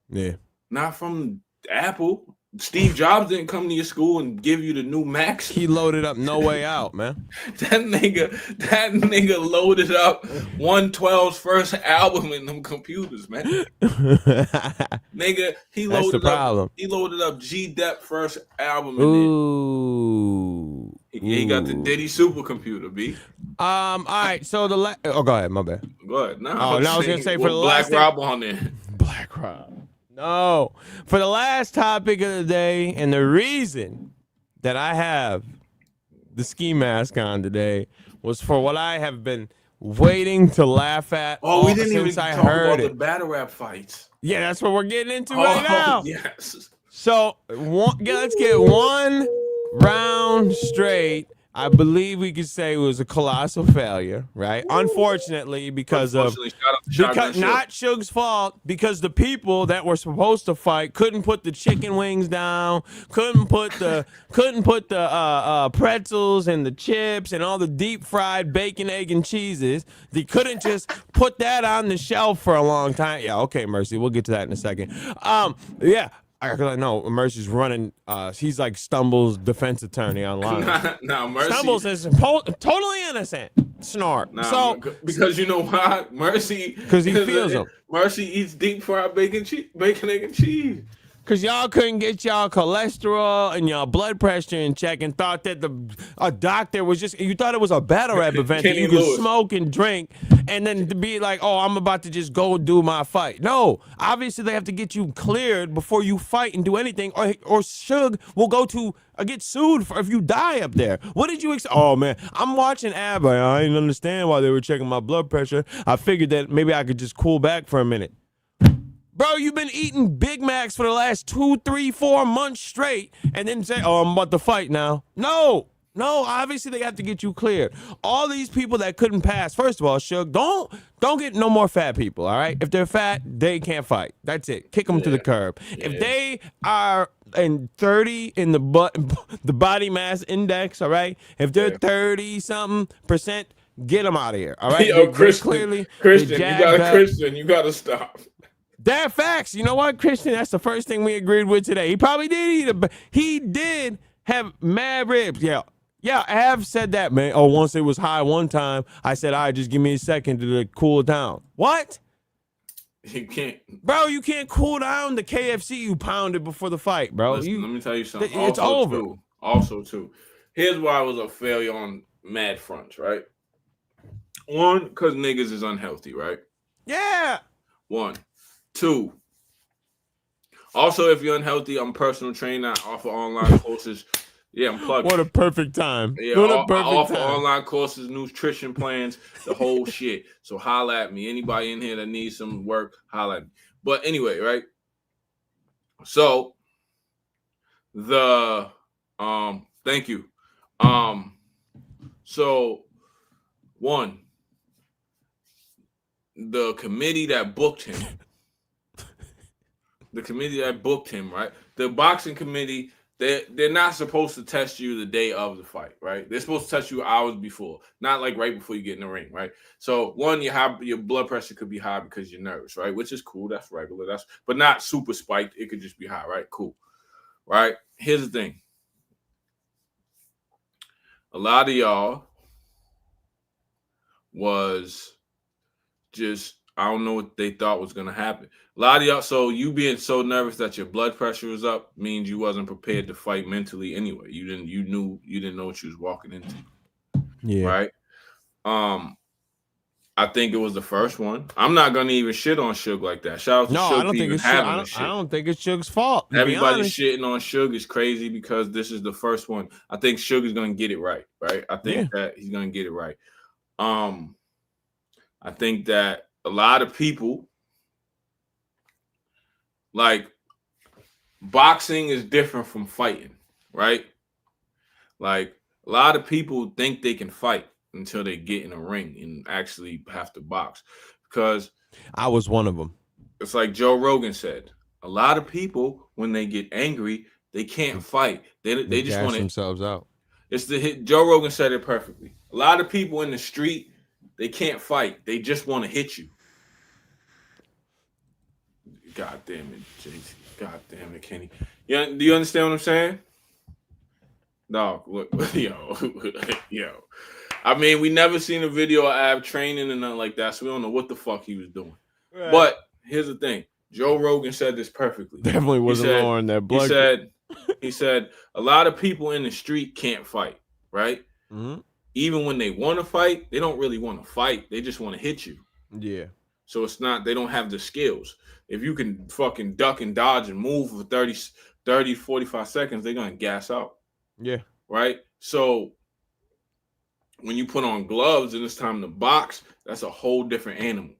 Yeah. Not from Apple. Steve Jobs didn't come to your school and give you the new Macs. He loaded up No Way Out, man. That nigga loaded up 112's first album in them computers, man. Nigga, he loaded up G-Dep first album in Ooh. He got the Diddy supercomputer, B. All right, so go ahead, my bad. Go ahead. No, I was gonna say for the last Black Rob on there. Black Rob. No, for the last topic of the day, and the reason that I have the ski mask on today was for what I have been waiting to laugh at. Oh, we didn't even talk about the battle rap fights. Yeah, that's what we're getting into right now. Yes. So let's get one round straight. I believe we could say it was a colossal failure, right? Unfortunately, because not Suge's fault, because the people that were supposed to fight couldn't put the chicken wings down, couldn't put the pretzels and the chips and all the deep fried bacon, egg, and cheeses. They couldn't just put that on the shelf for a long time. Yeah, okay, Mercy, we'll get to that in a second. Yeah. I know Mercy's running. He's like Stumble's defense attorney online. Nah, Mercy. Stumbles is totally innocent. Snort. Nah, because you know why? Mercy. Because he feels them. Mercy eats deep fried bacon, egg, and cheese. Because y'all couldn't get y'all cholesterol and y'all blood pressure in check and thought that a doctor was you thought it was a battle rap event that you could smoke and drink and then to be like, oh, I'm about to just go do my fight. No, obviously they have to get you cleared before you fight and do anything, or Suge will go to get sued if you die up there. What did you expect? Oh, man, I'm watching ABBA. I didn't understand why they were checking my blood pressure. I figured that maybe I could just cool back for a minute. Bro, you've been eating Big Macs for the last 2, 3, 4 months straight and then say, oh, I'm about to fight now. No, obviously they have to get you cleared. All these people that couldn't pass, first of all, Suge, don't get no more fat people, all right? If they're fat, they can't fight. That's it. Kick them to the curb. Yeah. If they are in 30 in the body mass index, all right? If they're 30-something%, get them out of here, all right? Yo, Christian, you got to stop. That facts. You know what, Christian? That's the first thing we agreed with today. He probably did eat he did have mad ribs. Yeah. Yeah, I have said that, man. Oh, once it was high one time, I said, all right, just give me a second to cool down. What? You can't. Bro, you can't cool down the KFC you pounded before the fight, bro. Listen, let me tell you something. It's over. Also, too. Here's why I was a failure on mad fronts, right? One, because niggas is unhealthy, right? Yeah. 1. 2. Also, if you're unhealthy, I'm a personal trainer. I offer online courses. Yeah, I'm plugged. What a perfect time. Yeah, what a perfect I offer time. online courses, nutrition plans, the whole shit. So holla at me. Anybody in here that needs some work, holla at me. But anyway, right? So the thank you. So 1, the committee that booked him, right? The boxing committee, they're not supposed to test you the day of the fight, right? They're supposed to test you hours before, not like right before you get in the ring, right? So 1, your blood pressure could be high because you're nervous, right? Which is cool, that's regular, but not super spiked. It could just be high, right? Cool, right? Here's the thing. A lot of y'all was just, I don't know what they thought was gonna happen. A lot of y'all, so you being so nervous that your blood pressure was up means you wasn't prepared to fight mentally anyway. You didn't know what you was walking into. Yeah. Right. I think it was the first one. I'm not gonna even shit on Suge like that. Shout out to Suge. I don't think it's Suge's fault. Everybody shitting on Suge is crazy because this is the first one. I think Suge is gonna get it right. Right. I think that he's gonna get it right. I think that a lot of people, like, boxing is different from fighting, right? Like, a lot of people think they can fight until they get in a ring and actually have to box. Because I was one of them. It's like Joe Rogan said. A lot of people, when they get angry, they can't fight. They just want themselves out. It's the hit. Joe Rogan said it perfectly. A lot of people in the street, they can't fight. They just want to hit you. God damn it, JC. God damn it, Kenny. Yeah, do you understand what I'm saying? Dog, look, yo. I mean, we never seen a video of Ab training and nothing like that, so we don't know what the fuck he was doing. Right. But here's the thing. Joe Rogan said this perfectly. Definitely wasn't lowering that blood. He said, a lot of people in the street can't fight, right? Mm-hmm. Even when they want to fight, they don't really want to fight. They just want to hit you. Yeah. So it's not, they don't have the skills. If you can fucking duck and dodge and move for 30, 45 seconds, they're going to gas out. Yeah. Right? So when you put on gloves and it's time to box, that's a whole different animal,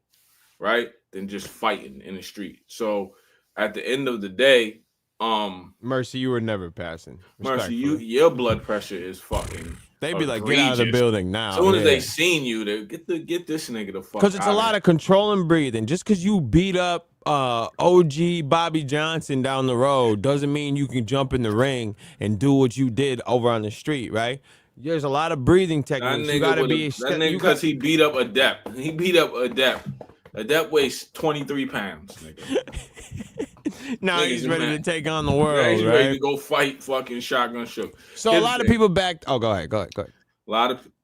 right? Than just fighting in the street. So at the end of the day, Mercy, you were never passing. Mercy, your blood pressure is fucking. They'd be like, get out of the building now. As soon as they seen you, they get this nigga the fuck out. Because it's a lot of control and breathing. Just because you beat up OG Bobby Johnson down the road doesn't mean you can jump in the ring and do what you did over on the street, right? There's a lot of breathing techniques. You gotta be that nigga because he beat up Adept. He beat up Adept. Adept weighs 23 pounds, nigga. Now he's ready to take on the world. Yeah, he's right? ready to go fight fucking Shotgun Shook. So a lot of people backed. Oh, go ahead.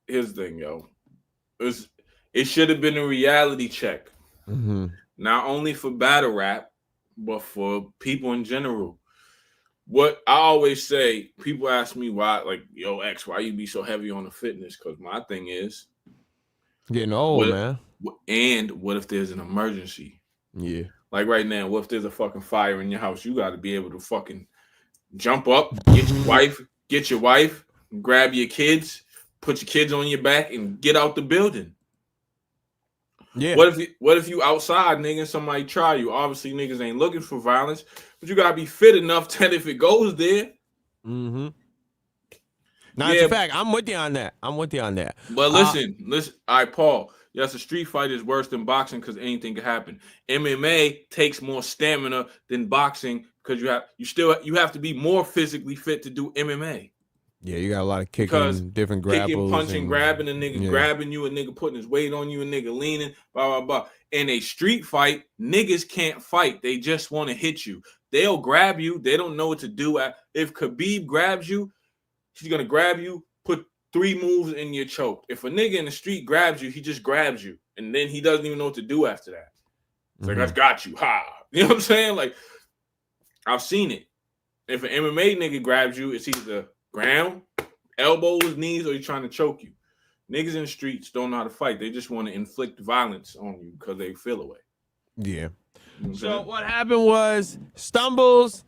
Here's the thing, yo. It should have been a reality check. Mm-hmm. Not only for battle rap, but for people in general. What I always say, people ask me why, like, yo, X, why you be so heavy on the fitness? Because my thing is getting old, man. And what if there's an emergency? Yeah. Like right now, what if there's a fucking fire in your house? You got to be able to fucking jump up, get your wife, grab your kids, put your kids on your back, and get out the building. Yeah. What if you outside, nigga, and somebody try you? Obviously, niggas ain't looking for violence, but you gotta be fit enough that if it goes there. Mm-hmm. Now, it's a fact. I'm with you on that. But listen. All right, Paul. Yes, a street fight is worse than boxing because anything can happen. MMA takes more stamina than boxing because you have to be more physically fit to do MMA. Yeah, you got a lot of because different grapples. Kicking, punching, and, grabbing a nigga, grabbing you, a nigga putting his weight on you, a nigga leaning, blah, blah, blah. In a street fight, niggas can't fight. They just want to hit you. They'll grab you. They don't know what to do. If Khabib grabs you, he's going to grab you, put 3 moves in your choke. If a nigga in the street grabs you, he just grabs you. And then he doesn't even know what to do after that. It's like, I got you. Ha. You know what I'm saying? Like, I've seen it. If an MMA nigga grabs you, it's either ground, elbows, knees, or he's trying to choke you. Niggas in the streets don't know how to fight. They just want to inflict violence on you because they feel away. Yeah. So what happened was Stumbles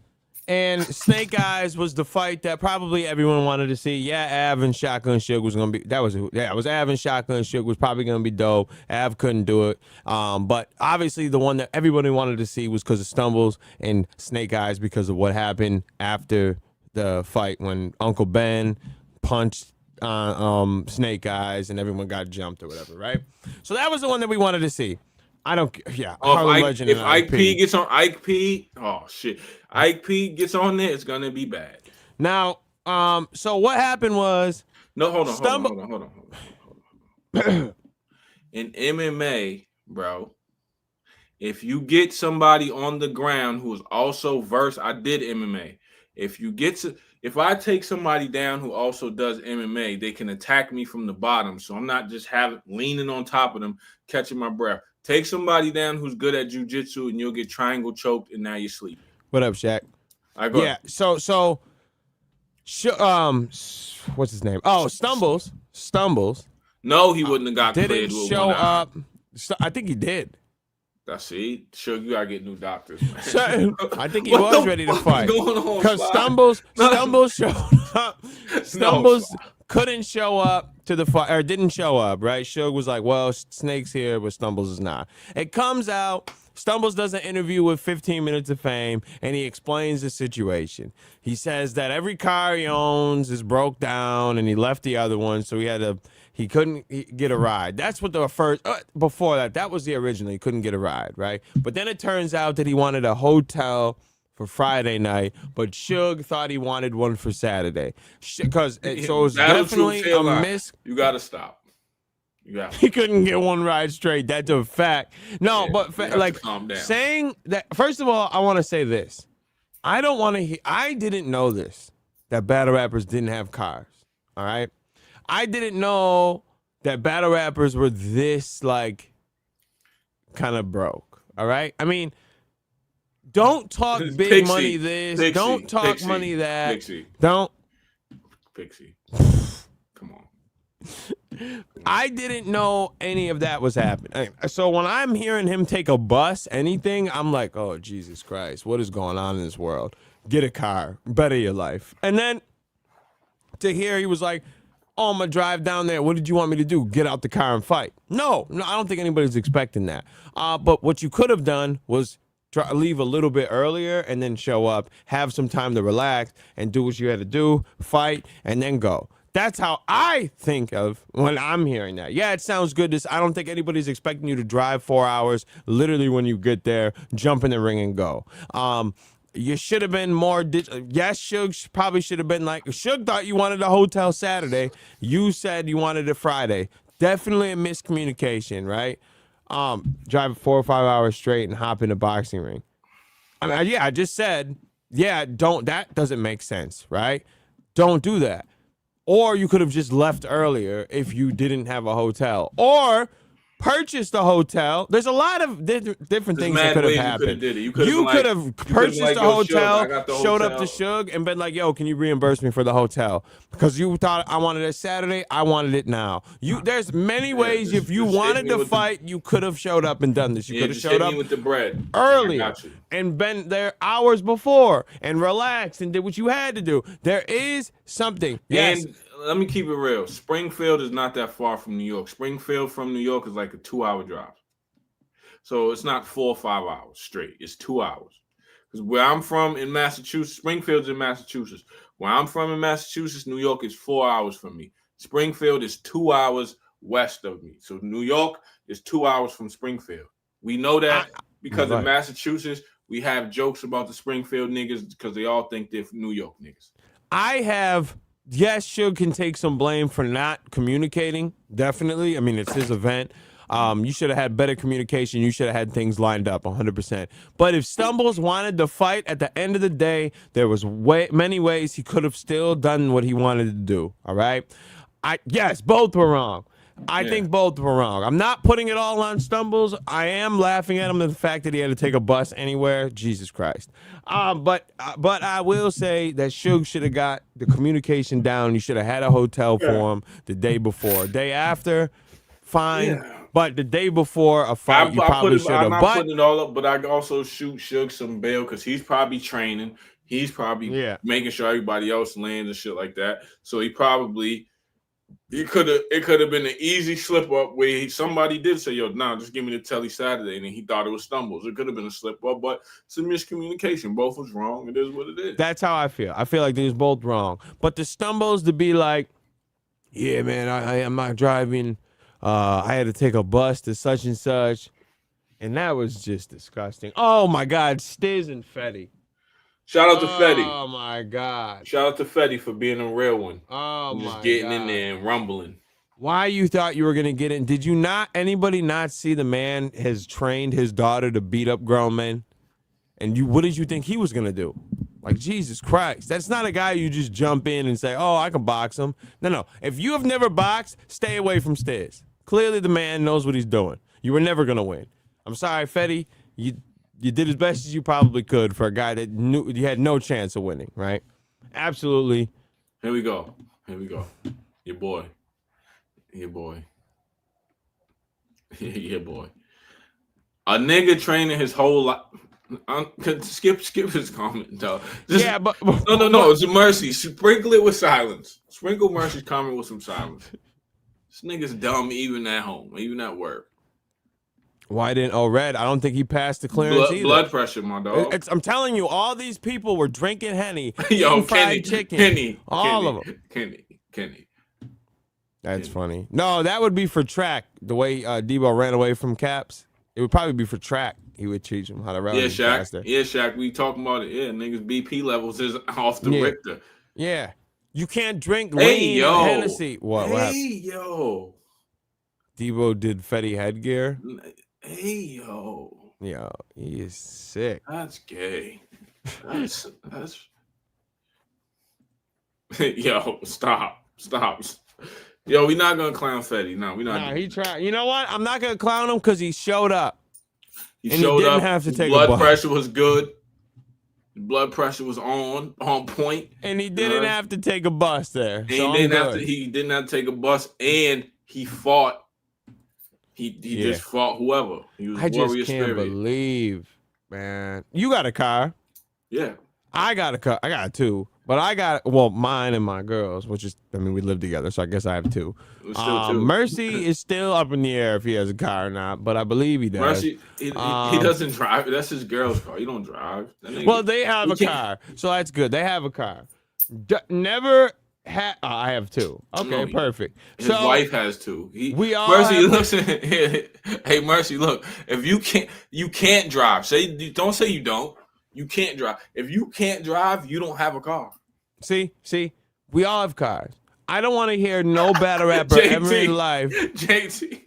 and Snake Eyez was the fight that probably everyone wanted to see. Yeah, Av and Shotgun Suge was gonna be. It was Av and Shotgun Suge was probably gonna be dope. Av couldn't do it, but obviously the one that everybody wanted to see was because of Stumbles and Snake Eyez because of what happened after the fight when Uncle Ben punched Snake Eyez and everyone got jumped or whatever, right? So that was the one that we wanted to see. I don't. Yeah. If Ike P gets on Ike P, oh shit. Ike P gets on there, it's gonna be bad. Now, so what happened was hold on. In MMA, bro, if you get somebody on the ground who is also versed, I did MMA. If I take somebody down who also does MMA, they can attack me from the bottom. So I'm not just leaning on top of them, catching my breath. Take somebody down who's good at jiu-jitsu and you'll get triangle choked and now you sleep. What up, Shaq? Yeah. What's his name? Oh, Stumbles. No, he wouldn't have got didn't cleared with show one eye. up. I think he did. That's it. Sure, you gotta get new doctors. I think he was ready to fight because Stumbles showed up. Stumbles couldn't show up to the fight or didn't show up. Right? Suge was like, "Well, Snake's here, but Stumbles is not." It comes out. Stumbles does an interview with 15 Minutes of Fame, and he explains the situation. He says that every car he owns is broke down, and he left the other one, so he couldn't get a ride. That's what the first, before that was the original. He couldn't get a ride, right? But then it turns out that he wanted a hotel for Friday night, but Suge thought he wanted one for Saturday. So it was definitely a miss. You gotta stop. He couldn't get one ride straight. That's a fact. No, Yeah, but like saying that. First of all, I want to say this. I don't want to. I didn't know this, that battle rappers didn't have cars. All right. I didn't know that battle rappers were this like kind of broke. All right. I mean, don't talk big money this. Don't talk money that. Don't. Pixie. Come on. I didn't know any of that was happening. So when I'm hearing him take a bus, anything, I'm like, oh, Jesus Christ, what is going on in this world? Get a car, better your life. And then to hear he was like, oh, I'm going to drive down there. What did you want me to do? Get out the car and fight. No, I don't think anybody's expecting that. But what you could have done was leave a little bit earlier and then show up, have some time to relax and do what you had to do, fight, and then go. That's how I think of when I'm hearing that. Yeah, it sounds good. I don't think anybody's expecting you to drive 4 hours, literally when you get there, jump in the ring and go. You should have been more. Yes, Suge probably should have been like, Suge thought you wanted a hotel Saturday. You said you wanted it Friday. Definitely a miscommunication, right? Drive 4 or 5 hours straight and hop in a boxing ring. I mean, yeah, I just said, yeah, that doesn't make sense, right? Don't do that. Or you could have just left earlier if you didn't have a hotel. Or purchased a hotel. There's a lot of different things that could have happened. You could have purchased a hotel, showed up to Suge, and been like, yo, can you reimburse me for the hotel? Because you thought I wanted it Saturday, I wanted it now. There's many ways. If you wanted to fight, you could have showed up and done this. You could have showed up with the bread earlier and been there hours before and relaxed and did what you had to do. There is something. Yes. And let me keep it real. Springfield is not that far from New York. Springfield from New York is like a 2-hour drive. So it's not 4 or 5 hours straight. It's 2 hours. Because where I'm from in Massachusetts, Springfield's in Massachusetts. Where I'm from in Massachusetts, New York is 4 hours from me. Springfield is 2 hours west of me. So New York is 2 hours from Springfield. We know that because in Massachusetts, we have jokes about the Springfield niggas because they all think they're New York niggas. I have yes, Suge can take some blame for not communicating. Definitely. I mean, it's his event. You should have had better communication. You should have had things lined up 100%. But if Stumbles wanted to fight, at the end of the day, there was many ways he could have still done what he wanted to do. All right. Yes, both were wrong. I think both were wrong. I'm not putting it all on Stumbles. I am laughing at him at the fact that he had to take a bus anywhere. Jesus Christ. But I will say that Suge should have got the communication down. You should have had a hotel for him the day before. Day after, fine. Yeah. But the day before a fight, you probably should have. I'm not putting it all up, but I also shoot Suge some bail because he's probably training. He's probably making sure everybody else lands and shit like that. So he probably... It could have been an easy slip up where somebody did say, "Yo, nah, just give me the telly Saturday," and he thought it was Stumbles. It could have been a slip up, but it's a miscommunication. Both was wrong. It is what it is. That's how I feel. I feel like they was both wrong. But the Stumbles to be like, "Yeah, man, I'm not driving. I had to take a bus to such and such," and that was just disgusting. Oh my God, Stiz and Fetty. Shout out to Fetty. Oh my God. Shout out to Fetty for being a real one. Oh my God. Just getting in there and rumbling. Why you thought you were gonna get in? Did you not? Anybody not see the man has trained his daughter to beat up grown men? And what did you think he was gonna do? Like, Jesus Christ, that's not a guy you just jump in and say, "Oh, I can box him." No. If you have never boxed, stay away from Stiz. Clearly, the man knows what he's doing. You were never gonna win. I'm sorry, Fetty. You did as best as you probably could for a guy that knew you had no chance of winning, right? Absolutely. Here we go. Your boy. Your boy. A nigga training his whole life. Skip his comment, though. But no. It's a Mercy. Sprinkle it with silence. Sprinkle Mercy's comment with some silence. This nigga's dumb even at home, even at work. Why didn't Red? I don't think he passed the clearance either. Blood pressure, my dog. I'm telling you, all these people were drinking Henny, eating fried chicken. All of them. Kenny. That's funny. No, that would be for track. The way Debo ran away from Caps, it would probably be for track. He would teach him how to run. Yeah, Shaq. We talking about it. Yeah, niggas BP levels is off the Richter. Yeah. You can't drink lean Hennessy. What? Yo. Debo did Fetty headgear. Hey, yo. Yo, he is sick. That's gay. That's Yo, stop. Yo, we're not gonna clown Fetty. No, we're not. Nah, he tried. You know what? I'm not gonna clown him because he showed up. He didn't have to take blood pressure was good. Blood pressure was on point. And he didn't have to take a bus there. He didn't have to take a bus, and he fought. He just fought whoever. He was I just can't believe, man. You got a car. Yeah. I got a car. I got two. But I got, mine and my girls, which is, we live together, so I guess I have two. Mercy is still up in the air if he has a car or not, but I believe he does. Mercy, he doesn't drive. That's his girl's car. He don't drive. Well, they have a car, so that's good. They have a car. Never had. I have two. Okay, perfect. His wife has two. Mercy, listen. Hey, Mercy, look. If you can't drive. Don't say you don't. You can't drive. If you can't drive, you don't have a car. See, we all have cars. I don't want to hear no battle rapper JT, ever in life. JT.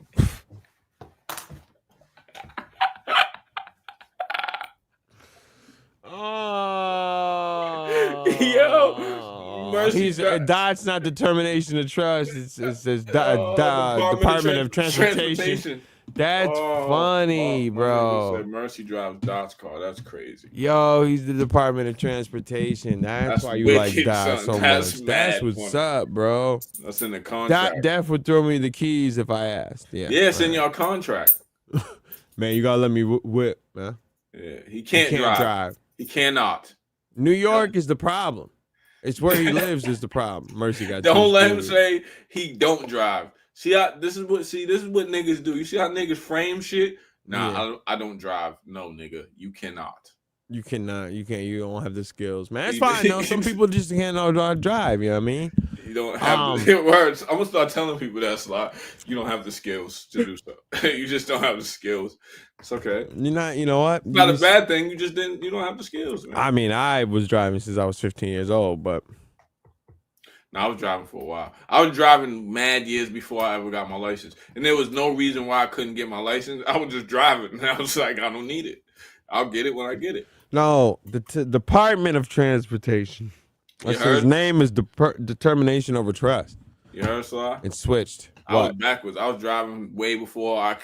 Yo, Mercy. That's not determination of trust. It's Department of Transportation. That's funny, bro. Said Mercy drives Dot's car. That's crazy. Yo, he's the Department of Transportation. That's why you wicked, like Dot so much. That's what's up, bro. That's in the contract. Dot Def would throw me the keys if I asked. Yeah, it's in your contract. Man, you gotta let me whip, man. Yeah, he can't drive. He cannot. New York is the problem. It's where he lives is the problem. Mercy got. Don't let him say he don't drive. See, this is what niggas do. You see how niggas frame shit? Nah, I don't drive. No, nigga, you cannot. You cannot. You can't. You don't have the skills, man. That's fine. No, some people just can't drive. You know what I mean? You don't have the words. I'm gonna start telling people that slot. You don't have the skills to do so. You just don't have the skills. It's okay. You're not. You know what? It's not a bad thing. You just didn't. You don't have the skills. Man. I mean, I was driving since I was 15 years old, but No, I was driving for a while. I was driving mad years before I ever got my license. And there was no reason why I couldn't get my license. I was just driving. And I was like, I don't need it. I'll get it when I get it. No, the Department of Transportation. His name is Determination Over Trust. You heard, Sly? It switched. I was backwards. I was driving way before I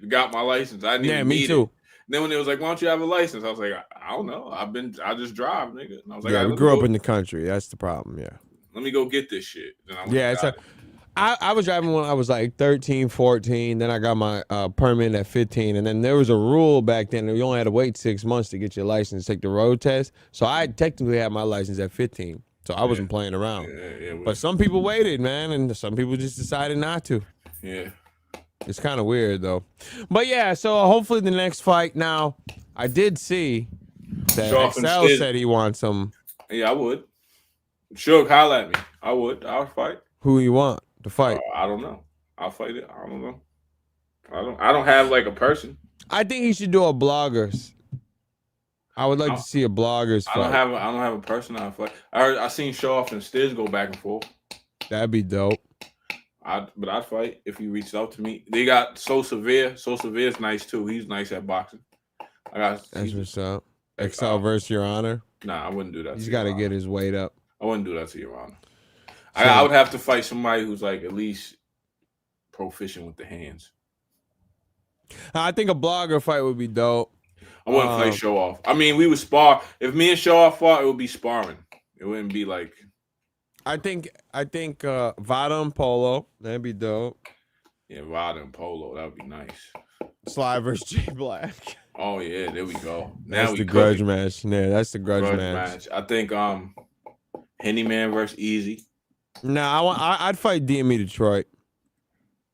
got my license. I didn't even need it. Then when it was like, why don't you have a license? I was like, I don't know. I just drive, nigga. And I was like, we grew up in the country. That's the problem, yeah. Let me go get this shit. I was driving when I was like 13, 14. Then I got my permit at 15. And then there was a rule back then that you only had to wait 6 months to get your license, take the road test. So I technically had my license at 15. So I wasn't playing around. But some people waited, man. And some people just decided not to. Yeah. It's kind of weird, though. But yeah, so hopefully the next fight. Now, I did see that Excel said he wants some. Yeah, I would. Suge, holla at me. I would. I'll fight. Who you want to fight? I don't know. I'll fight it. I don't know. I don't have like a person. I think he should do a bloggers. I would like to see a bloggers fight. I don't have a person I'll fight. I seen Show Off and Stiz go back and forth. That'd be dope. But I'd fight if he reached out to me. They got So Severe. So Severe's nice too. He's nice at boxing. That's what's up. Excel versus Your Honor. Nah, I wouldn't do that. He's got to get his weight up. I wouldn't do that to Your Honor. I would have to fight somebody who's like at least proficient with the hands. I think a blogger fight would be dope. I wouldn't play Show Off. I mean, we would spar. If me and Show Off fought, it would be sparring. It wouldn't be like. I think Vada and Polo. That'd be dope. Yeah, Vada and Polo. That would be nice. Sly versus J Black. Oh yeah, there we go. That's the grudge match. Yeah, that's the grudge match. I think Henny Man versus Easy. No, I'd fight DME Detroit.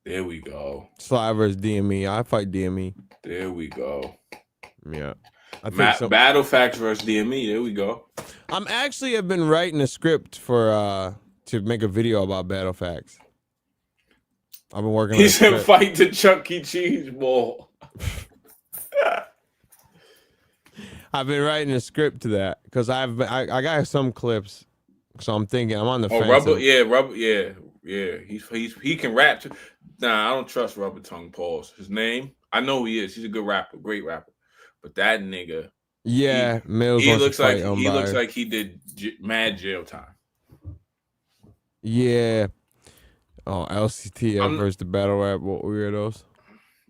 There we go. Sly versus DME. I'd fight DME. There we go. Yeah. I think so. Battle Facts versus DME. There we go. I've been writing a script for to make a video about Battle Facts. I've been working on it. He said fight the Chuck E. Cheese ball. I've been writing a script to that because I got some clips. So I'm thinking I'm on the fence. Rubber, yeah. He can rap too. Nah, I don't trust Rubber Tongue Paul's. His name, I know who he is. He's a good rapper, great rapper. But that nigga, Mills. He looks like he did mad jail time. Yeah. Oh, Lctf versus the battle rap weirdos.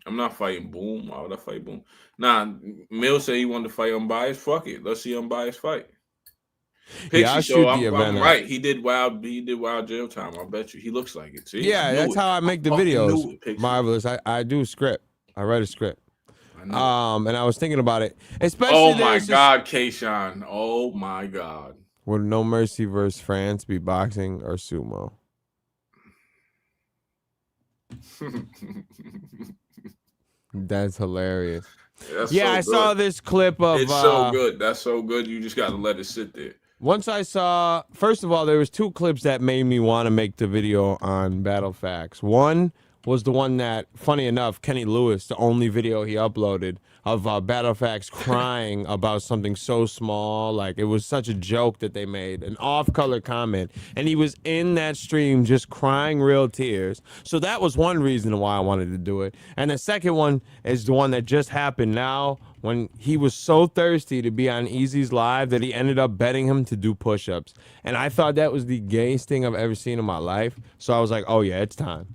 I'm not fighting Boom. Why would I fight Boom? Nah, Mills said he wanted to fight Unbiased. Fuck it. Let's see Unbiased fight. I'm right. He did wild jail time. I bet you. He looks like it. See? Yeah, that's how I make the videos. Marvelous. I do a script. I write a script. And I was thinking about it. Especially oh my God, Kayshawn. Oh my God. Would No Mercy versus France be boxing or sumo? That's hilarious. I saw this clip of. It's so good. That's so good. You just got to let it sit there. Once I saw, first of all, there was two clips that made me want to make the video on Battle Facts. One was the one that, funny enough, Kenny Lewis, the only video he uploaded of Battle Facts crying about something so small. Like, it was such a joke that they made, an off-color comment. And he was in that stream just crying real tears. So that was one reason why I wanted to do it. And the second one is the one that just happened now, when he was so thirsty to be on Easy's live that he ended up betting him to do push-ups. And I thought that was the gayest thing I've ever seen in my life. So I was like, oh yeah, it's time.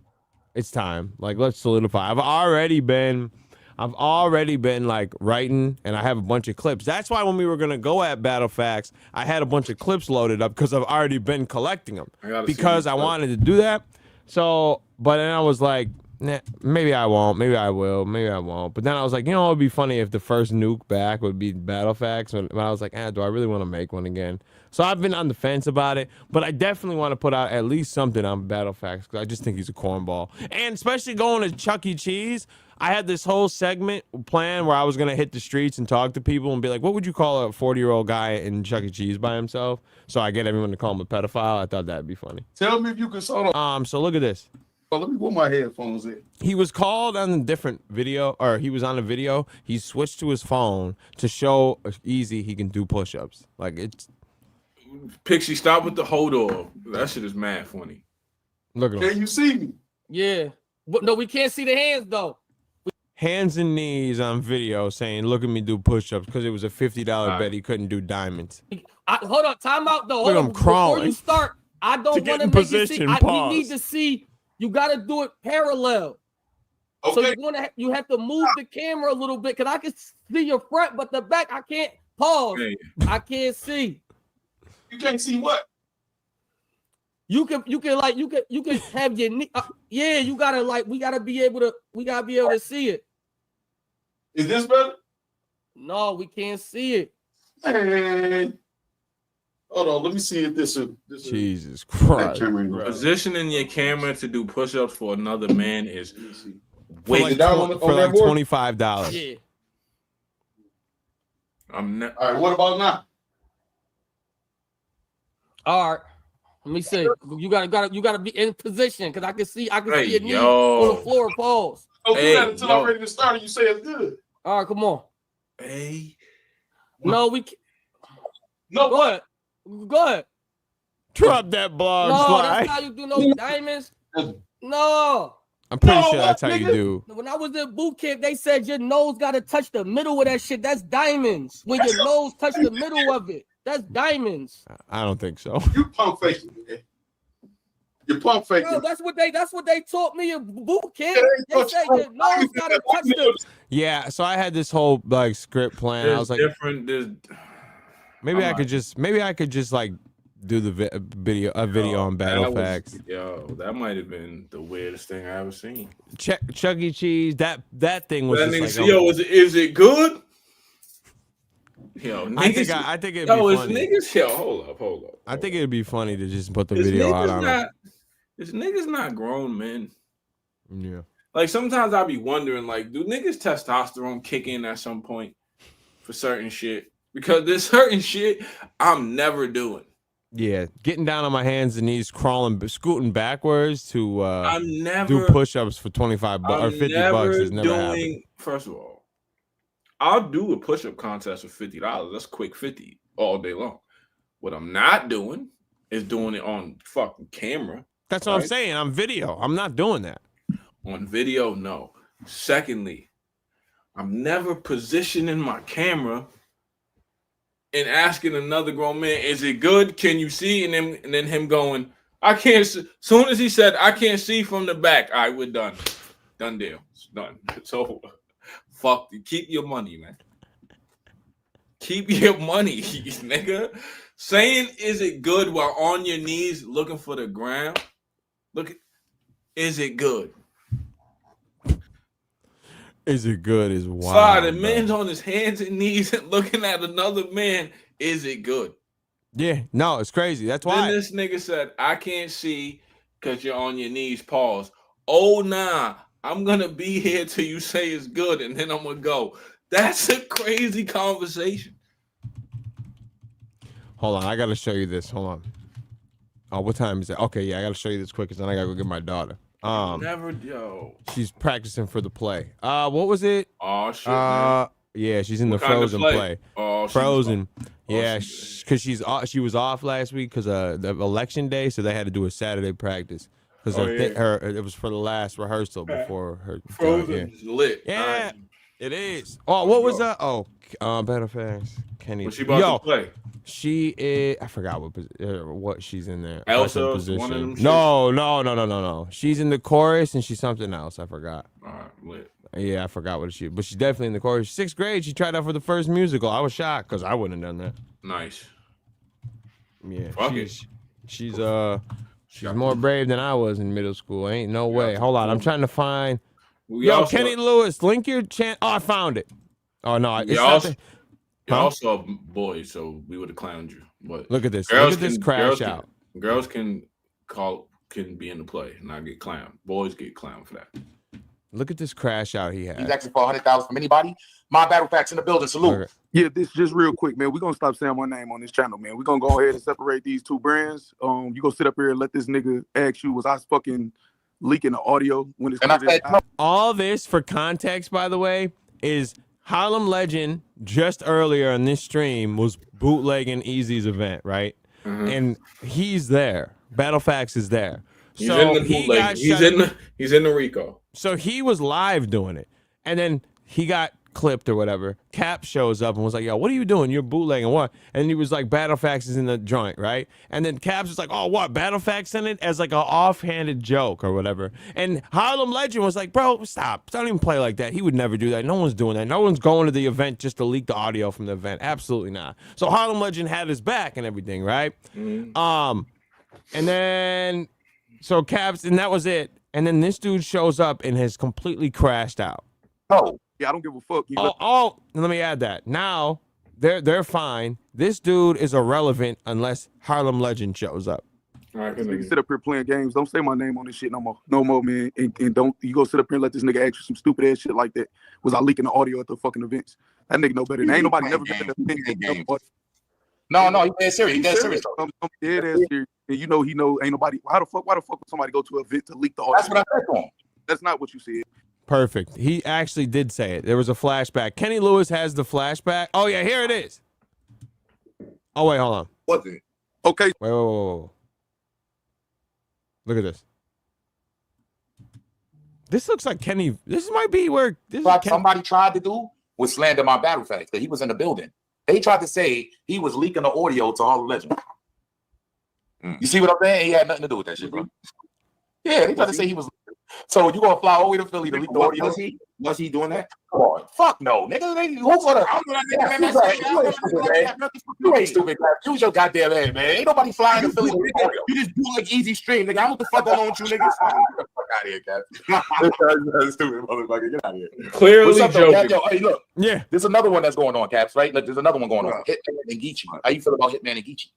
It's time. Like, let's solidify. I've already been like writing, and I have a bunch of clips. That's why when we were gonna go at Battle Facts, I had a bunch of clips loaded up because I've already been collecting them because I wanted to do that. So, but then I was like, nah, maybe I won't, maybe I will, maybe I won't. But then I was like, you know, it'd be funny if the first nuke back would be Battle Facts. But I was like, do I really want to make one again? So I've been on the fence about it, but I definitely want to put out at least something on Battle Facts because I just think he's a cornball. And especially going to Chuck E. Cheese, I had this whole segment planned where I was going to hit the streets and talk to people and be like, what would you call a 40-year-old guy in Chuck E. Cheese by himself? So I get everyone to call him a pedophile. I thought that'd be funny. Tell me if you can sort of. So look at this. Oh, let me put my headphones in. He was called on a different video, or he was on a video. He switched to his phone to show Easy he can do push-ups. Like, it's... Pixie, stop with the hold on. That shit is mad funny. Look at him. Can you see me? Yeah. But no, we can't see the hands though. Hands and knees on video saying, "Look at me do push-ups," because it was a $50 bet he couldn't do diamonds. Hold on, time out though. Look at him crawling. Before you start, I don't want to make you see. We need to see. You got to do it parallel. Okay. So you have to move the camera a little bit because I can see your front, but the back I can't. Pause. Hey. I can't see. You can't see what? You can have your knee. Yeah, you gotta we gotta be able to see it. Is this better? No, we can't see it. Hey. Hold on, let me see if this is. Jesus Christ. Positioning your camera to do push-ups for another man is for like $25. Yeah. All right, what about now? All right. Let me see. You gotta be in position because I can see your knee yo. on the floor. Pause. Don't do that until I'm ready to start and you say it's good. All right, come on. Hey. No, we can't. No, Go ahead. Go ahead. Drop that blog No, slide. that's how you do no diamonds. No. I'm pretty sure that's how you do. When I was in boot camp, they said your nose got to touch the middle of that shit. That's diamonds. When your nose touch the middle of it, that's diamonds. I don't think so. You pump faking, man. You pump faking. No, that's what they taught me in boot camp. They said your nose got to touch the. Yeah, so I had this whole like script plan. I was like, maybe I could just like do the video on Battle Facts. That might have been the weirdest thing I ever seen. Chuck E. Cheese. That thing was that just nigga, like, is it good? Yo, niggas, I think it'd be funny. Niggas, hold up. I think it'd be funny to just put the video out on it. This niggas not grown men. Yeah. Like sometimes I be wondering, like, do niggas testosterone kick in at some point for certain shit? Because there's certain shit I'm never doing. Yeah, getting down on my hands and knees, scooting backwards to I'm never do push-ups for $25 or $50 is never happened. First of all, I'll do a push-up contest for $50. That's quick 50 all day long. What I'm not doing is doing it on fucking camera. That's what I'm saying. On video, I'm not doing that. On video, no. Secondly, I'm never positioning my camera and asking another grown man, "Is it good? Can you see?" And then him going, "I can't see." Soon as he said, "I can't see from the back," all right, we're done. Done deal. It's done. It's over. Fuck you. Keep your money, man. Keep your money, nigga. Saying "is it good" while on your knees looking for the ground. Look, is it good? Is it good? Is wild. Sorry, the man's on his hands and knees and looking at another man. Is it good? Yeah, no, it's crazy. That's why. Then this nigga said, "I can't see because you're on your knees." Pause. Oh, nah. I'm gonna be here till you say it's good, and then I'm gonna go. That's a crazy conversation. Hold on, I gotta show you this. Hold on. Oh, what time is it? Okay, yeah, I gotta show you this quick, because then I gotta go get my daughter. She's practicing for the play. What was it? Oh shit. Man. Yeah, she's in the Frozen play. Oh, Frozen. Yeah, because she was off last week because the election day, so they had to do a Saturday practice because it was for the last rehearsal before her. Frozen is lit. Yeah, it is. Oh, what was that? Oh, Battle Facts. Kenny. Was she about to play? She is. I forgot what she's in there. Elsa position. One of them. No. She's in the chorus and she's something else. I forgot. All right, lit. Yeah, I forgot what she. But she's definitely in the chorus. 6th grade. She tried out for the first musical. I was shocked because I wouldn't have done that. Nice. Yeah. She's more brave than I was in middle school. Ain't no way. Hold on. I'm trying to find. Kenny Lewis, link your channel. Oh, I found it. Oh no, You're also a boy, so we would have clowned you. But look at this. Look at this crash out. Girls can be in the play and not get clowned. Boys get clowned for that. Look at this crash out he had. He's asking for $100,000 from anybody. My Battle Facts in the building. Salute. Okay. Yeah, this just real quick, man. We're gonna stop saying my name on this channel, man. We're gonna go ahead and separate these two brands. You gonna sit up here and let this nigga ask you, was I fucking leaking the audio when it's all this for context, by the way, is Harlem Legend just earlier on this stream was bootlegging Eyez's event, right? and he's there. Battlefax is there. He's So in the he bootleg. got He's in the Rico. So he was live doing it, and then he got clipped or whatever. Cap shows up and was like, "Yo, what are you doing? You're bootlegging what?" And he was like, "Battlefax is in the joint, right?" And then Cap's was like, "Oh, what? Battlefax in it?" As like an offhanded joke or whatever. And Harlem Legend was like, "Bro, stop! Don't even play like that. He would never do that. No one's doing that. No one's going to the event just to leak the audio from the event. Absolutely not." So Harlem Legend had his back and everything, right? And then so Caps, and that was it. And then this dude shows up and has completely crashed out. Oh, yeah, I don't give a fuck. Let me add that. Now they're fine. This dude is irrelevant unless Harlem Legend shows up. All right, This nigga sit up here playing games. Don't say my name on this shit no more, man. And don't you go sit up here and let this nigga ask you some stupid ass shit like that. Was I leaking the audio at the fucking events? That nigga know better. Ain't nobody never been to the event. No, he dead serious. He dead serious. I'm dead ass serious. And you know he know ain't nobody. Why the fuck would somebody go to an event to leak the audio? That's what I said to him. That's not what you said. Perfect. He actually did say it. There was a flashback. Kenny Lewis has the flashback. Oh yeah, here it is. Oh wait, hold on. What's it? Okay. Wait. Look at this. This looks like Kenny. This might be where Somebody tried to do was slander my Battlefax that he was in the building. They tried to say he was leaking the audio to Holla Legend. You see what I'm saying? He had nothing to do with that shit, bro. Yeah, they tried to say he was. So you gonna fly all the way to Philly to leak the audio? Was he doing that? Come on, fuck no, nigga. Who's gonna? You ain't stupid, man. Use your goddamn head, man. Ain't nobody flying to Philly to leak audio. You just do like easy stream, nigga. I what the fuck going on with you, niggas? Get the fuck out of here, Cap. Stupid motherfucker. Get out of here. Clearly joking. Yo, hey, look. Yeah. There's another one that's going on, Caps. Right? Look, there's another one going on. Hitman and Geechee. How you feel about Hitman and Geechee?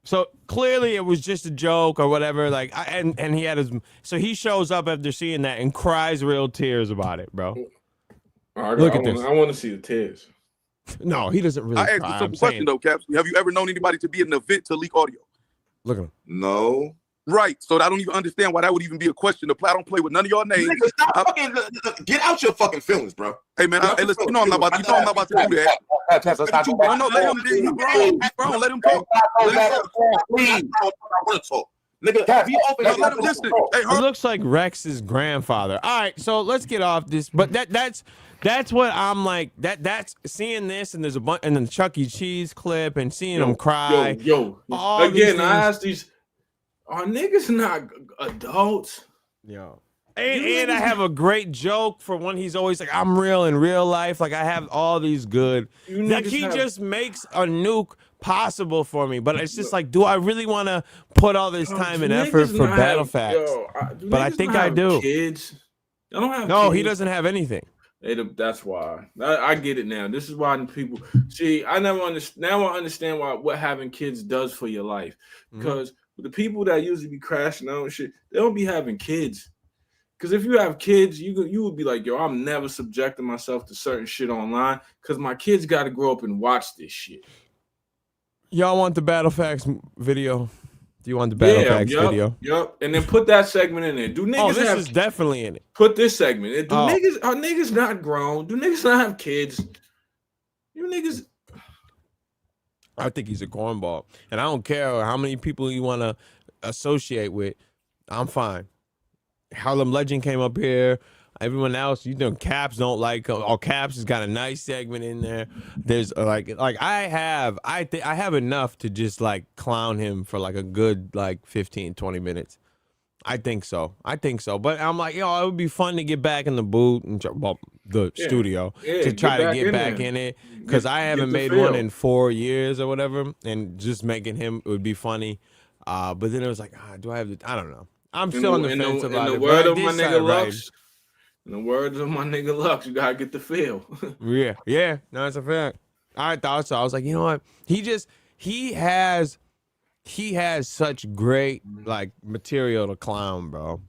So clearly it was just a joke or whatever. Like, and he had his. So he shows up after seeing that and cries real tears about it, bro. Look at this. I want to see the tears. No, he doesn't really. I asked you a simple question though, Caps. Have you ever known anybody to be at an event to leak audio? Look at him. No. Right. So I don't even understand why that would even be a question. I don't play with none of y'all names. Nigga, stop fucking, get out your fucking feelings, bro. Hey man, hey, listen, you know I'm not about to do that. No, let him be grown. Let him talk. Please. I want to talk. Nigga, have you opened let him listen. Hey, It looks like Rex's grandfather. All right, so let's get off this. But that's what I'm like. That's seeing this, and there's a bunch, and then the Chuck E. Cheese clip, and seeing him cry. Yo. Again, I asked these. Are niggas not adults? Yo. And I have a great joke for when he's always like, I'm real in real life. Like, I have all these good. Like, he just makes a nuke possible for me. But it's just like, do I really want to put all this time and effort for Battlefax? But I think I do. Kids? I don't have No, kids. he doesn't have anything. That's why. I get it now. This is why people see. I never understand. Now I understand what having kids does for your life. Because the people that usually be crashing out and shit, they don't be having kids. Because if you have kids, you would be like, yo, I'm never subjecting myself to certain shit online because my kids got to grow up and watch this shit. Y'all want the Battlefax video? Do you want the Battlefax video? Yep. And then put that segment in there. Do niggas this is definitely in it. Put this segment in. Are niggas not grown? Do niggas not have kids? You niggas. I think he's a cornball. And I don't care how many people you want to associate with. I'm fine. Harlem Legend came up here. Everyone else, Caps don't like him. Oh, Caps has got a nice segment in there. There's like I have enough to just like clown him for like a good like 15, 20 minutes. I think so. But I'm like, it would be fun to get back in the booth and studio to try to get back in it because I haven't made one in 4 years or whatever, and just making him it would be funny. But then it was like, do I have the? I don't know. I'm still on the fence about it. In the words of my nigga Lux, you gotta get the feel. Yeah. No, it's a fact. I thought so. I was like, you know what? He has such great like material to clown, bro.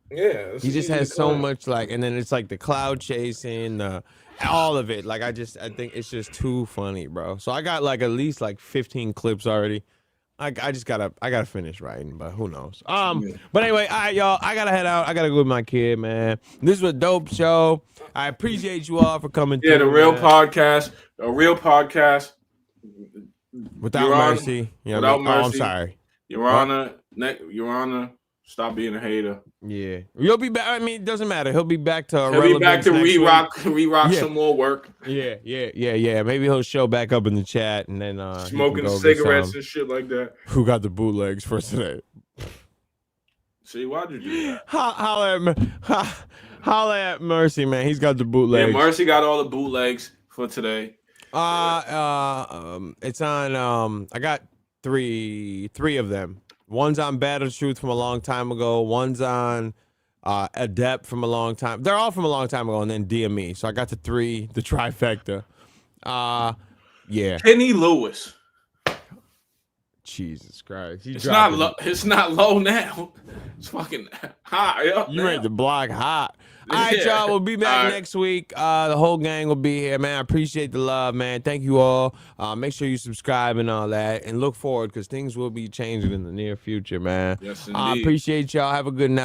Yeah, he just has so much like, and then it's like the cloud chasing, all of it. Like I think it's just too funny, bro. So I got like at least like 15 clips already. I gotta finish writing, but who knows? But anyway, all right, y'all. I gotta head out. I gotta go with my kid, man. This was a dope show. I appreciate you all for coming. Yeah, the real podcast. Without Your Honor, mercy. You know without what I mean? mercy. Oh, I'm sorry. Your Honor, stop being a hater. Yeah. You'll be back. I mean, it doesn't matter. He'll be back to He'll be back to re-rock Yeah. some more work. Yeah. Maybe he'll show back up in the chat and then Smoking cigarettes and shit like that. Who got the bootlegs for today? See, why'd you do that? Holla at Mercy, man. He's got the bootlegs. Yeah, Mercy got all the bootlegs for today. It's on. I got three of them. One's on Battle Truth from a long time ago. One's on Adept from a long time. They're all from a long time ago, and then DME. So I got the trifecta. Yeah. Penny Lewis. Jesus Christ. It's not low. It's not low now. It's fucking high up. You ready to block hot? All Yeah. right, y'all. We'll be back next week. The whole gang will be here, man. I appreciate the love, man. Thank you all. Make sure you subscribe and all that, and look forward because things will be changing in the near future, man. Yes, I indeed. appreciate y'all. Have a good night.